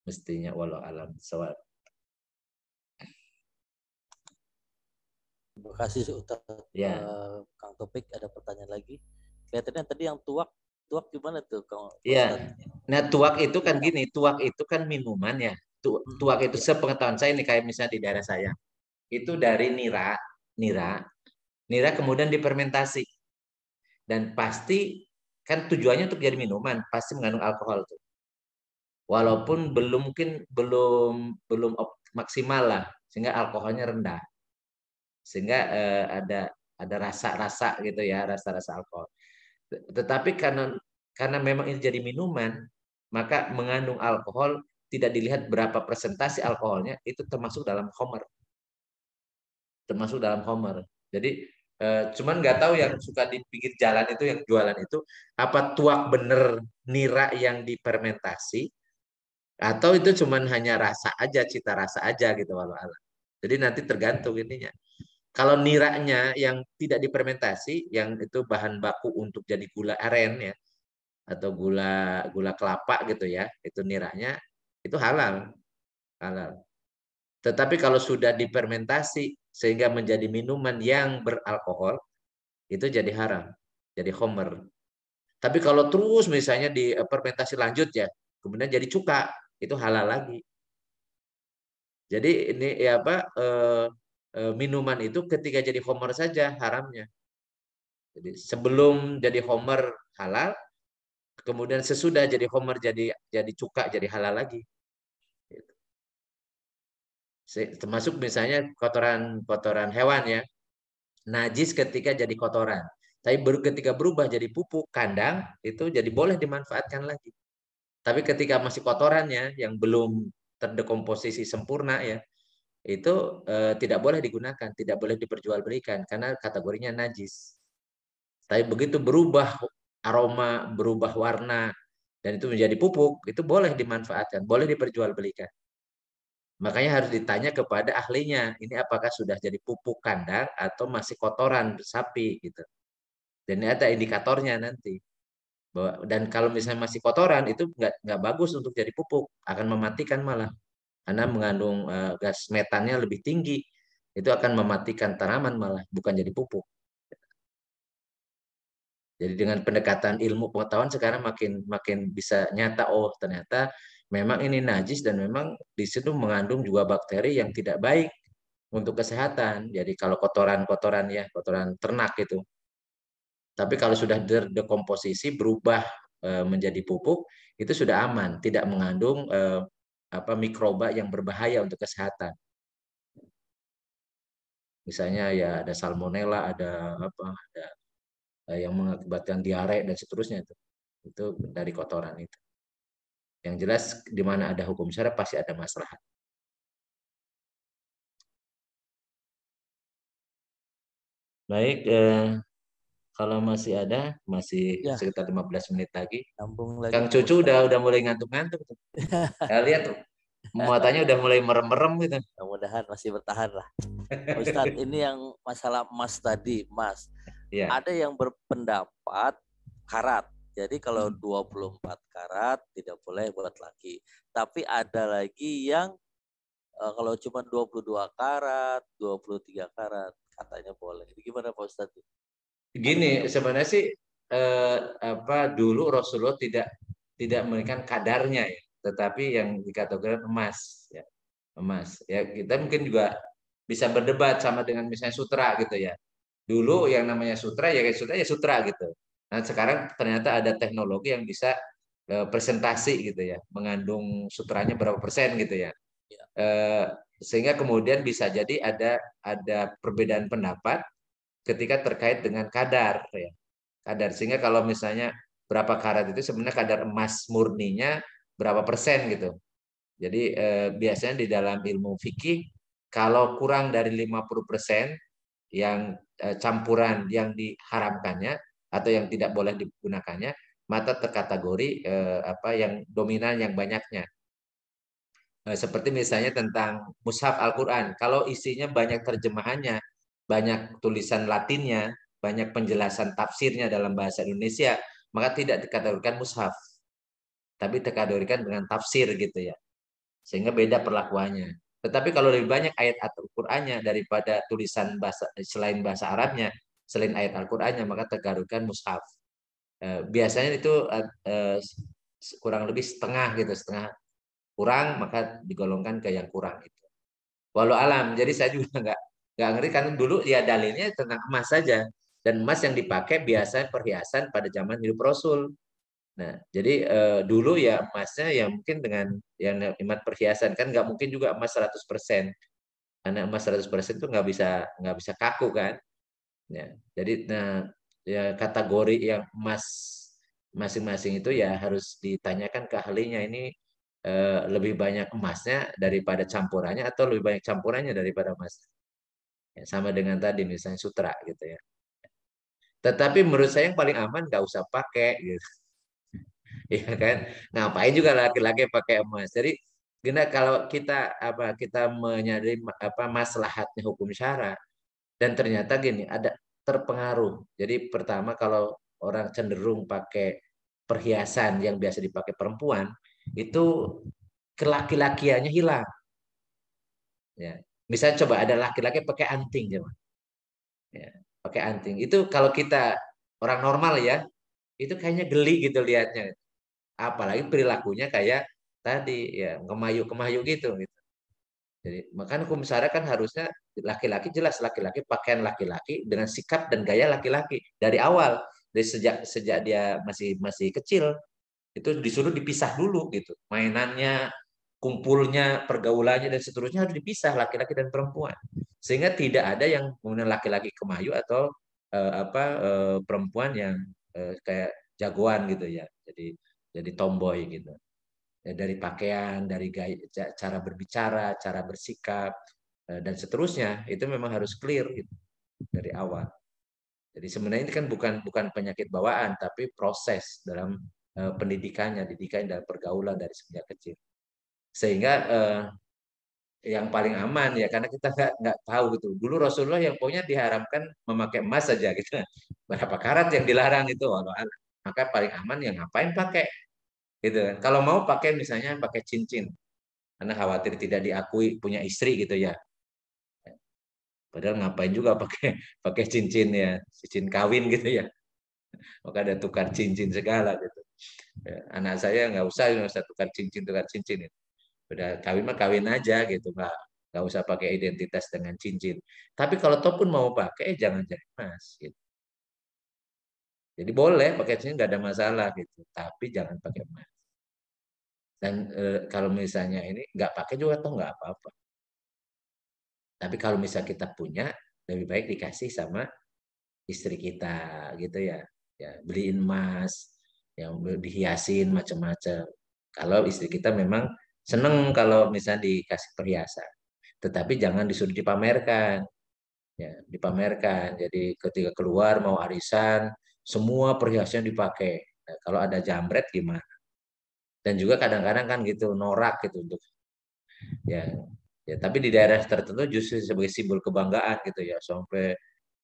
Mestinya walau alam sawab. Terima kasih Ustaz. Ya. Kang Topik ada pertanyaan lagi. Kelihatannya tadi yang tuak gimana tuh Kang Iya. Nah, tuak itu kan Iya. gini, tuak itu kan minuman ya. Tuak itu sepengetahuan saya ini kayak misalnya di daerah saya. Itu dari nira kemudian difermentasi. Dan pasti kan tujuannya untuk jadi minuman, pasti mengandung alkohol tuh. Walaupun belum maksimal lah, sehingga alkoholnya rendah. Sehingga ada rasa-rasa gitu ya, rasa-rasa alkohol. Tetapi karena memang ini jadi minuman, maka mengandung alkohol tidak dilihat berapa presentasi alkoholnya, itu termasuk dalam homer. Termasuk dalam homer. Jadi cuman nggak tahu yang suka di pinggir jalan itu yang jualan itu apa tuak bener nira yang difermentasi atau itu cuman hanya rasa aja, cita rasa aja gitu walau alam. Jadi nanti tergantung ininya. Kalau niranya yang tidak difermentasi, yang itu bahan baku untuk jadi gula aren ya, atau gula kelapa gitu ya, itu niranya itu halal, halal. Tetapi kalau sudah difermentasi sehingga menjadi minuman yang beralkohol, itu jadi haram, jadi homer. Tapi kalau terus misalnya di fermentasi lanjut ya, kemudian jadi cuka, itu halal lagi. Jadi ini ya apa minuman itu ketika jadi homer saja haramnya. Jadi sebelum jadi homer halal, kemudian sesudah jadi homer jadi cuka jadi halal lagi. Termasuk misalnya kotoran hewan ya. najis ketika jadi kotoran. Tapi ketika berubah jadi pupuk kandang, itu jadi boleh dimanfaatkan lagi. Tapi ketika masih kotorannya yang belum terdekomposisi sempurna ya, itu tidak boleh digunakan, tidak boleh diperjualbelikan karena kategorinya najis. Tapi begitu berubah aroma, berubah warna, dan itu menjadi pupuk, itu boleh dimanfaatkan, boleh diperjualbelikan. Makanya harus ditanya kepada ahlinya, ini apakah sudah jadi pupuk kandang atau masih kotoran sapi gitu. Dan ini ada indikatornya nanti. Dan kalau misalnya masih kotoran itu nggak bagus untuk jadi pupuk, akan mematikan malah karena mengandung gas metannya lebih tinggi, itu akan mematikan tanaman malah bukan jadi pupuk. Jadi dengan pendekatan ilmu pengetahuan sekarang makin bisa nyata, oh ternyata memang ini najis dan memang di situ mengandung juga bakteri yang tidak baik untuk kesehatan. Jadi kalau kotoran-kotoran ya, kotoran ternak itu. Tapi kalau sudah terdekomposisi berubah menjadi pupuk, itu sudah aman, tidak mengandung mikroba yang berbahaya untuk kesehatan. Misalnya ya ada salmonella, ada yang mengakibatkan diare dan seterusnya itu dari kotoran itu. Yang jelas di mana ada hukum syara pasti ada maslahat. Baik, kalau masih ada, masih Ya. sekitar 15 menit lagi. Lagi, Kang Cucu udah mulai ngantuk-ngantuk tuh. Saya lihat tuh, matanya udah mulai merem-merem gitu. Mudah-mudahan masih bertahan lah. Ustadz, ini yang masalah emas tadi, Mas. Ya. Ada yang berpendapat karat. Jadi kalau 24 karat tidak boleh buat laki. Tapi ada lagi yang kalau cuma 22 karat, 23 karat katanya boleh. Gimana Pak Ustadz? Gini, sebenarnya sih dulu Rasulullah tidak memberikan kadarnya ya, tetapi yang dikategorikan emas ya. Emas. Ya, kita mungkin juga bisa berdebat sama dengan misalnya sutra gitu ya. Dulu yang namanya sutra ya kayak sutra gitu. Nah, sekarang ternyata ada teknologi yang bisa presentasi gitu ya, mengandung sutranya berapa persen gitu ya. Sehingga kemudian bisa jadi ada perbedaan pendapat ketika terkait dengan kadar ya. Kadar, sehingga kalau misalnya berapa karat itu sebenarnya kadar emas murninya berapa persen gitu. Jadi biasanya di dalam ilmu fikih kalau kurang dari 50% yang campuran yang diharamkannya atau yang tidak boleh digunakannya, maka terkategori yang dominan yang banyaknya. Seperti misalnya tentang mushaf Al-Quran. Kalau isinya banyak terjemahannya, banyak tulisan Latinnya, banyak penjelasan tafsirnya dalam bahasa Indonesia, maka tidak dikategorikan mushaf. Tapi dikategorikan dengan tafsir gitu ya. Sehingga beda perlakuannya. Tetapi kalau lebih banyak ayat Al-Qur'annya daripada tulisan bahasa selain bahasa Arabnya, selain ayat Al-Qur'annya, maka terkategorikan mushaf. Biasanya itu kurang lebih setengah gitu, setengah kurang maka digolongkan ke yang kurang itu. Walau alam. Jadi saya juga nggak ngerti karena dulu ya dalilnya tentang emas saja, dan emas yang dipakai biasa perhiasan pada zaman hidup Rasul. Nah, jadi dulu ya emasnya ya mungkin dengan yang imat perhiasan kan nggak mungkin juga emas 100%. Karena emas 100% itu nggak bisa kaku kan. Ya, jadi ya kategori yang emas masing-masing itu ya harus ditanyakan ke ahlinya, ini lebih banyak emasnya daripada campurannya atau lebih banyak campurannya daripada emas. Ya, sama dengan tadi misalnya sutra gitu ya. Tetapi menurut saya yang paling aman nggak usah pakai gitu. Iya kan, ngapain juga laki-laki pakai emas. Jadi kalau kita menyadari maslahatnya hukum syara, dan ternyata gini ada terpengaruh. Jadi pertama kalau orang cenderung pakai perhiasan yang biasa dipakai perempuan, itu kelaki-lakiannya hilang. Ya. Misalnya coba ada laki-laki pakai anting, coba. Ya, pakai anting. Itu kalau kita orang normal ya, itu kayaknya geli gitu lihatnya. Apalagi perilakunya kayak tadi ya kemayu-kemayu gitu. Jadi makanya hukum syara kan harusnya laki-laki, jelas laki-laki pakaian laki-laki dengan sikap dan gaya laki-laki dari awal, dari sejak dia masih kecil itu disuruh dipisah dulu gitu mainannya, kumpulnya, pergaulannya dan seterusnya harus dipisah laki-laki dan perempuan. Sehingga tidak ada yang kemudian laki-laki kemayu atau perempuan yang kayak jagoan gitu ya. Jadi tomboy gitu. Ya, dari pakaian, dari gaya, cara berbicara, cara bersikap dan seterusnya itu memang harus clear gitu dari awal. Jadi sebenarnya ini kan bukan penyakit bawaan, tapi proses dalam pendidikannya, didikan dan pergaulan dari sejak kecil. Sehingga yang paling aman ya, karena kita nggak tahu gitu. Dulu Rasulullah yang pokoknya diharamkan memakai emas saja gitu. Berapa karat yang dilarang itu, maka paling aman yang ngapain pakai gitu kan. Kalau mau pakai misalnya pakai cincin, karena khawatir tidak diakui punya istri gitu ya. Padahal ngapain juga pakai pakai cincin ya, cincin kawin gitu ya. Maka ada tukar cincin segala gitu. Ya, anak saya nggak usah tukar cincin itu. Udah kawin mah kawin aja gitu, nggak usah pakai identitas dengan cincin. Tapi kalau toh pun mau pakai, jangan jadi emas. Gitu. Jadi boleh pakai cincin nggak ada masalah gitu, tapi jangan pakai emas. Dan kalau misalnya ini nggak pakai juga toh nggak apa-apa. Tapi kalau misal kita punya, lebih baik dikasih sama istri kita gitu ya. Ya beliin emas, yang dihiasin macam-macam. Kalau istri kita memang seneng kalau misalnya dikasih perhiasan. Tetapi jangan disuruh dipamerkan. Ya, dipamerkan. Jadi ketika keluar mau arisan, semua perhiasan dipakai. Nah, kalau ada jambret gimana? Dan juga kadang-kadang kan gitu norak gitu untuk ya ya tapi di daerah tertentu justru sebagai simbol kebanggaan gitu ya sampai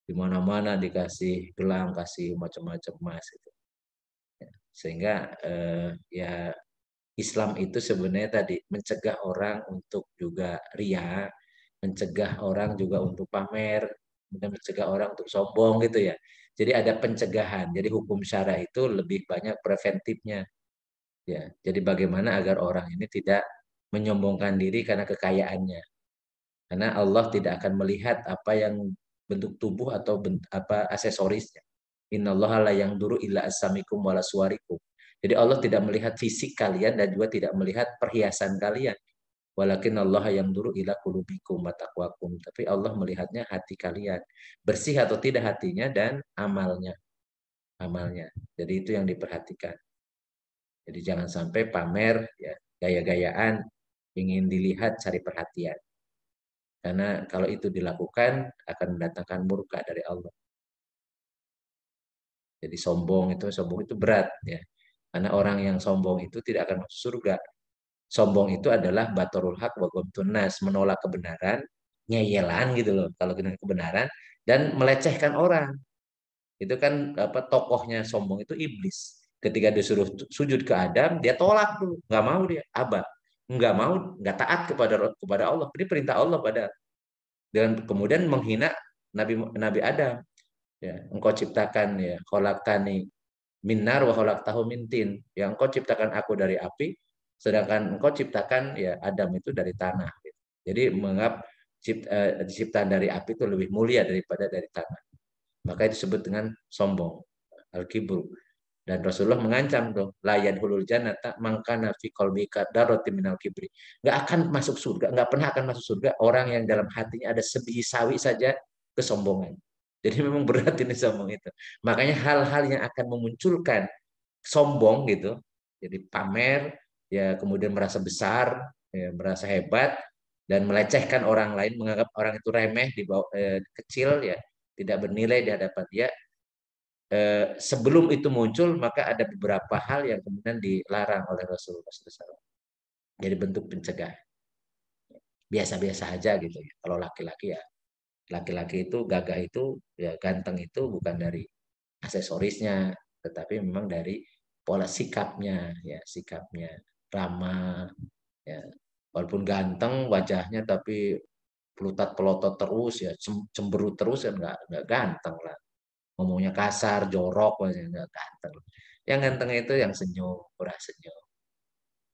di mana-mana dikasih gelang, kasih macam-macam emas gitu. Ya, sehingga ya Islam itu sebenarnya tadi mencegah orang untuk juga ria, mencegah orang juga untuk pamer, dan mencegah orang untuk sombong gitu ya. Jadi ada pencegahan. Jadi hukum syara itu lebih banyak preventifnya. Ya, jadi bagaimana agar orang ini tidak menyombongkan diri karena kekayaannya. Karena Allah tidak akan melihat apa yang bentuk tubuh atau apa aksesorisnya. Innallaha la yanzuru illa asamikum wala suwarikum. Jadi Allah tidak melihat fisik kalian dan juga tidak melihat perhiasan kalian. Walakin Allah yang duru ila kulubikum wa taqwakum. Tapi Allah melihatnya hati kalian. Bersih atau tidak hatinya dan amalnya. Amalnya. Jadi itu yang diperhatikan. Jadi jangan sampai pamer ya gaya-gayaan ingin dilihat cari perhatian. Karena kalau itu dilakukan akan mendatangkan murka dari Allah. Jadi sombong itu berat ya. Karena orang yang sombong itu tidak akan masuk surga. Sombong itu adalah batorul haq wa ghamtun nas, menolak kebenaran, nyeyelan gitu loh kalau dengan kebenaran dan melecehkan orang. Itu kan apa tokohnya sombong itu iblis. Ketika disuruh sujud ke Adam, dia tolak tuh, nggak mau dia, abah. Nggak mau, nggak taat kepada Allah. Ini perintah Allah pada dan kemudian menghina Nabi Adam. Ya, engkau ciptakan ya, khalaqtani minnar wa khalaqtahu min tin. Yang engkau ciptakan aku dari api, sedangkan engkau ciptakan ya Adam itu dari tanah. Gitu. Jadi menganggap ciptaan dari api itu lebih mulia daripada dari tanah. Maka itu disebut dengan sombong, al-kibru. Dan Rasulullah mengancam tuh, la yadkhulul jannata man kana fi qalbika darratin minal kibri. Enggak akan masuk surga, enggak pernah akan masuk surga orang yang dalam hatinya ada sebiji sawi saja kesombongan. Jadi memang berat ini sombong itu. Makanya hal-hal yang akan memunculkan sombong gitu, jadi pamer, ya kemudian merasa besar, ya, merasa hebat, dan melecehkan orang lain, menganggap orang itu remeh, kecil, ya tidak bernilai di hadapan dia. Sebelum itu muncul, maka ada beberapa hal yang kemudian dilarang oleh Rasulullah SAW. Jadi bentuk pencegahan. Biasa-biasa aja gitu ya. Kalau laki-laki ya, laki-laki itu gagah itu, ya ganteng itu bukan dari aksesorisnya, tetapi memang dari pola sikapnya, ya sikapnya ramah, ya walaupun ganteng wajahnya tapi pelutat pelotot terus ya cemberut terus ya nggak ganteng lah, ngomongnya kasar jorok nggak ganteng. Yang ganteng itu yang senyum, pura senyum,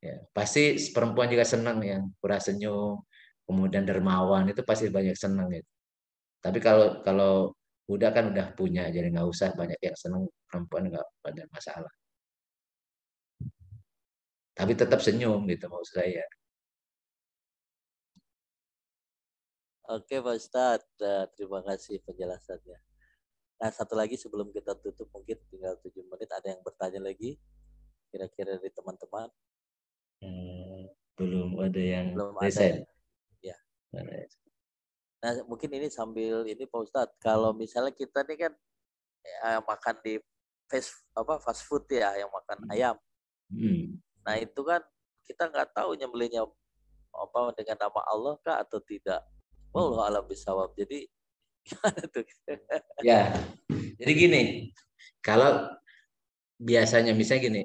ya pasti perempuan juga senang yang pura senyum, kemudian dermawan itu pasti banyak senang itu. Tapi kalau kalau udah kan udah punya, jadi nggak usah banyak yang senang, perempuan nggak ada masalah. Tapi tetap senyum gitu maksud saya. Oke Pak Ustadz, terima kasih penjelasannya. Nah, satu lagi sebelum kita tutup, mungkin tinggal 7 menit, ada yang bertanya lagi kira-kira dari teman-teman? Belum ada yang Belum ada resign. ya. Nah, mungkin ini sambil ini Pak Ustadz, kalau misalnya kita nih kan makan di fast food ya, yang makan ayam. Nah, itu kan kita nggak tahu nyembelihnya apa dengan nama Allah kah atau tidak. Wallahu a'lam bishawab. Jadi gimana tuh? Ya, jadi gini, kalau biasanya misalnya gini,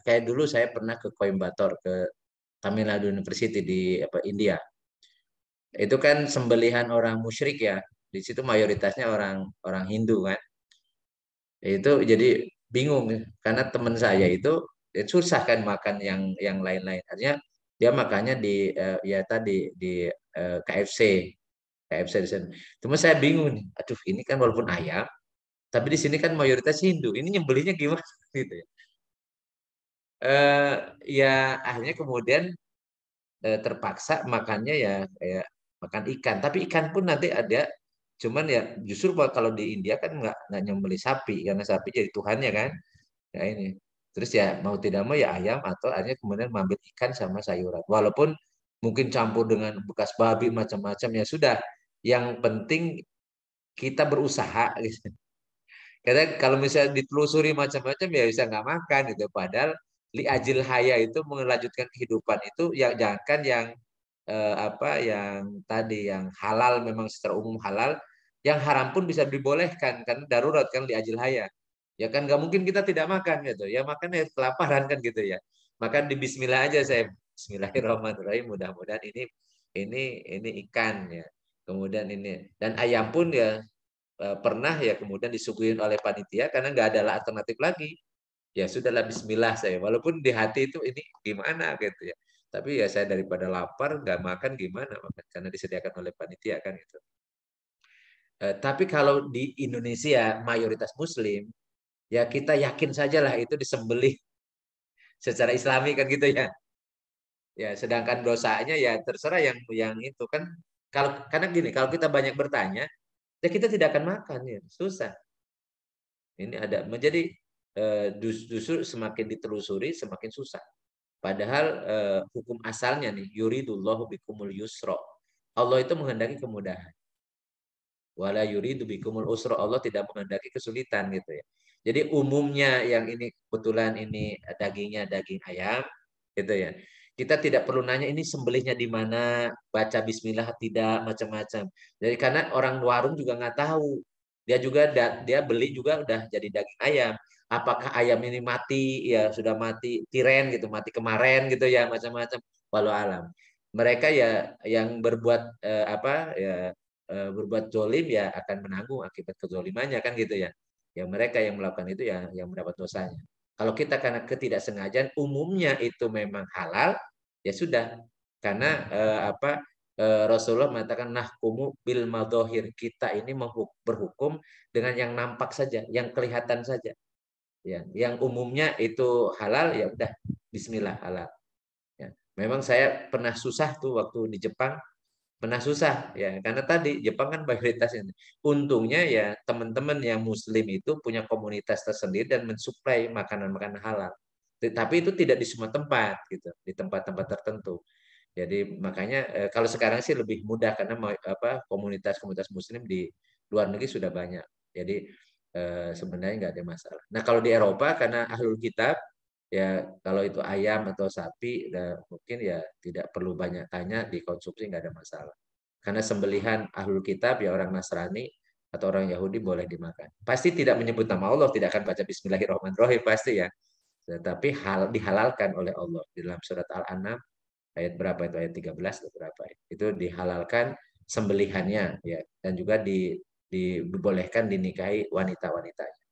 kayak dulu saya pernah ke Coimbatore, ke Tamil Nadu University di India. Itu kan sembelihan orang musyrik ya. Di situ mayoritasnya orang orang Hindu kan. Itu jadi bingung karena teman saya itu susah kan makan yang lain-lain. Artinya dia makannya di ya tadi di KFC di sana. Cuma saya bingung nih. Aduh, ini kan walaupun ayam, tapi di sini kan mayoritas Hindu. Ini nyembelihnya gimana gitu ya. Ya akhirnya kemudian terpaksa makannya ya kayak makan ikan. Tapi ikan pun nanti ada, cuman ya justru kalau di India kan nggak nyembelih sapi karena sapi jadi tuhannya kan. Ya ini. Terus ya mau tidak mau ya ayam atau akhirnya kemudian mengambil ikan sama sayuran. Walaupun mungkin campur dengan bekas babi macam-macam ya sudah. Yang penting kita berusaha gitu. Karena kalau misalnya ditelusuri macam-macam ya bisa nggak makan gitu. Padahal li ajil haya itu melanjutkan kehidupan itu ya jangan yang yang tadi yang halal memang secara umum halal, yang haram pun bisa dibolehkan karena darurat kan li ajil haya. Ya kan nggak mungkin kita tidak makan gitu. Ya makan ya kelaparan kan gitu ya. Makan di Bismillah aja saya. Bismillahirrahmanirrahim. Mudah-mudahan ini ikan ya. Kemudian ini dan ayam pun ya pernah ya kemudian disuguhin oleh panitia karena nggak ada alternatif lagi. Ya sudahlah Bismillah saya. Walaupun di hati itu ini gimana gitu ya. Tapi ya saya daripada lapar nggak makan gimana makan karena disediakan oleh panitia kan gitu. Tapi kalau di Indonesia mayoritas Muslim ya kita yakin sajalah itu disembelih secara Islami kan gitu ya. Ya sedangkan dosanya ya terserah yang itu kan kalau karena gini kalau kita banyak bertanya ya kita tidak akan makan ya susah. Ini ada menjadi justru semakin ditelusuri semakin susah. Padahal hukum asalnya nih yuridullahu bikumul yusra. Allah itu menghendaki kemudahan. Wala yuridu bikumul usra. Allah tidak menghendaki kesulitan gitu ya. Jadi umumnya yang ini kebetulan ini dagingnya daging ayam gitu ya. Kita tidak perlu nanya ini sembelihnya di mana, baca bismillah tidak macam-macam. Jadi karena orang warung juga nggak tahu. Dia beli juga udah jadi daging ayam. Apakah ayam ini mati ya sudah mati tiren gitu, mati kemarin gitu ya macam-macam. Walau alam. Mereka ya yang berbuat berbuat zolim ya akan menanggung akibat kezolimannya kan gitu ya. Ya mereka yang melakukan itu ya yang mendapat dosanya. Kalau kita karena ketidaksengajaan umumnya itu memang halal ya sudah karena Rasulullah mengatakan nahkumu bil madhahir, kita ini berhukum dengan yang nampak saja, yang kelihatan saja. Ya, yang umumnya itu halal ya udah bismillah halal. Ya. Memang saya pernah susah tuh waktu di Jepang, pernah susah ya karena tadi Jepang kan mayoritasnya. Untungnya ya teman-teman yang Muslim itu punya komunitas tersendiri dan mensuplai makanan-makanan halal. Tapi itu tidak di semua tempat gitu, di tempat-tempat tertentu. Jadi makanya kalau sekarang sih lebih mudah karena komunitas-komunitas Muslim di luar negeri sudah banyak. Jadi sebenarnya nggak ada masalah. Nah kalau di Eropa karena ahlul kitab ya kalau itu ayam atau sapi mungkin ya tidak perlu banyak tanya dikonsumsi nggak ada masalah. Karena sembelihan ahlul kitab ya orang Nasrani atau orang Yahudi boleh dimakan. Pasti tidak menyebut nama Allah, tidak akan baca Bismillahirrahmanirrahim pasti ya. Tetapi dihalalkan oleh Allah di dalam surat Al-An'am ayat berapa itu ayat 13 atau berapa itu dihalalkan sembelihannya ya dan juga dibolehkan dinikahi wanita-wanitanya.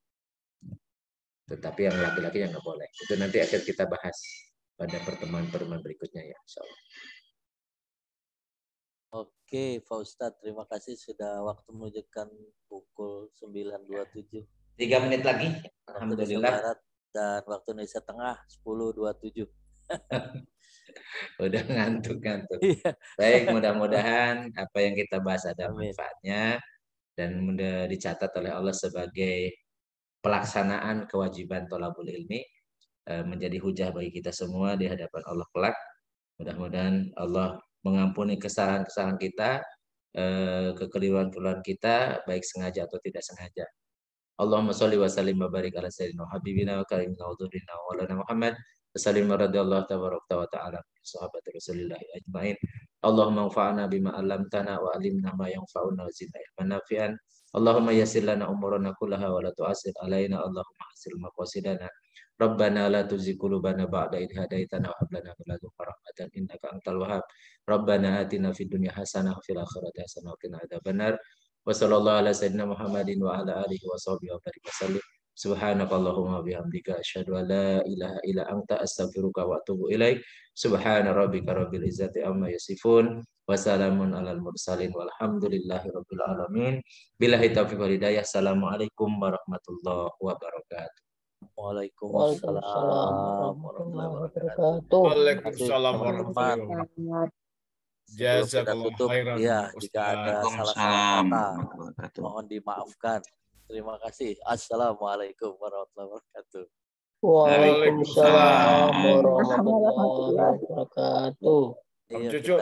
Tetapi yang laki-laki yang nggak boleh. Itu nanti akan kita bahas pada pertemuan-pertemuan berikutnya ya. Insyaallah. Oke, Pak Ustadz, terima kasih sudah waktu menunjukkan pukul 9.27. 3 menit lagi. Alhamdulillah. Waktu Indonesia Barat dan waktu Indonesia Tengah 10.27. Udah ngantuk-ngantuk. Iya. Baik, mudah-mudahan apa yang kita bahas ada Amin. manfaatnya dan mudah dicatat oleh Allah sebagai pelaksanaan kewajiban thalabul ilmi, menjadi hujah bagi kita semua di hadapan Allah kelak. Mudah-mudahan Allah mengampuni kesalahan-kesalahan kita, kekeliruan-kekeliruan kita, baik sengaja atau tidak sengaja. Allahumma sholli wa sallim wa barik ala sayyidina wa habibina wa karimina wa dhurrina wa lana Muhammad wa sallim radhiyallahu tabaraka wa ta'ala sahabat Rasulillah ajmain. Allahumma anfa'na bima 'allamtana wa 'allimna ma yanfa'una wa zidna ilman nafi'an. Allahumma yassir lana umurana kullaha wa la tu'assir alaina. Allahumma hasil maqasidana. Rabbana la tuzigh qulubana ba'da idh hadaitana wa hab lana min ladunka rahmatan innaka antal wahhab. Rabbana atina fid dunya hasanah wa fil akhirati hasanah wa qina adzabannar. Wa sallallahu ala sayyidina Muhammadin wa ala alihi wa sahbihi wa barik wasallim. Subhanakallahumma bihamdika asyhadu an la ilaha illa anta astaghfiruka wa atubu ilaik. Subhana rabbika rabbil izzati amma yasifun wa salamun alal mursalin walhamdulillahi rabbil alamin. Billahi taufiq wal hidayah. Assalamualaikum warahmatullahi wabarakatuh. Waalaikumsalam warahmatullahi wabarakatuh. Waalaikumsalam warahmatullahi wabarakatuh. Sebelum kita tutup, ya, jika ada salah-salah kata, mohon dimaafkan. Terima kasih. Assalamualaikum warahmatullahi wabarakatuh. Waalaikumsalam warahmatullahi wabarakatuh. Om Cucu.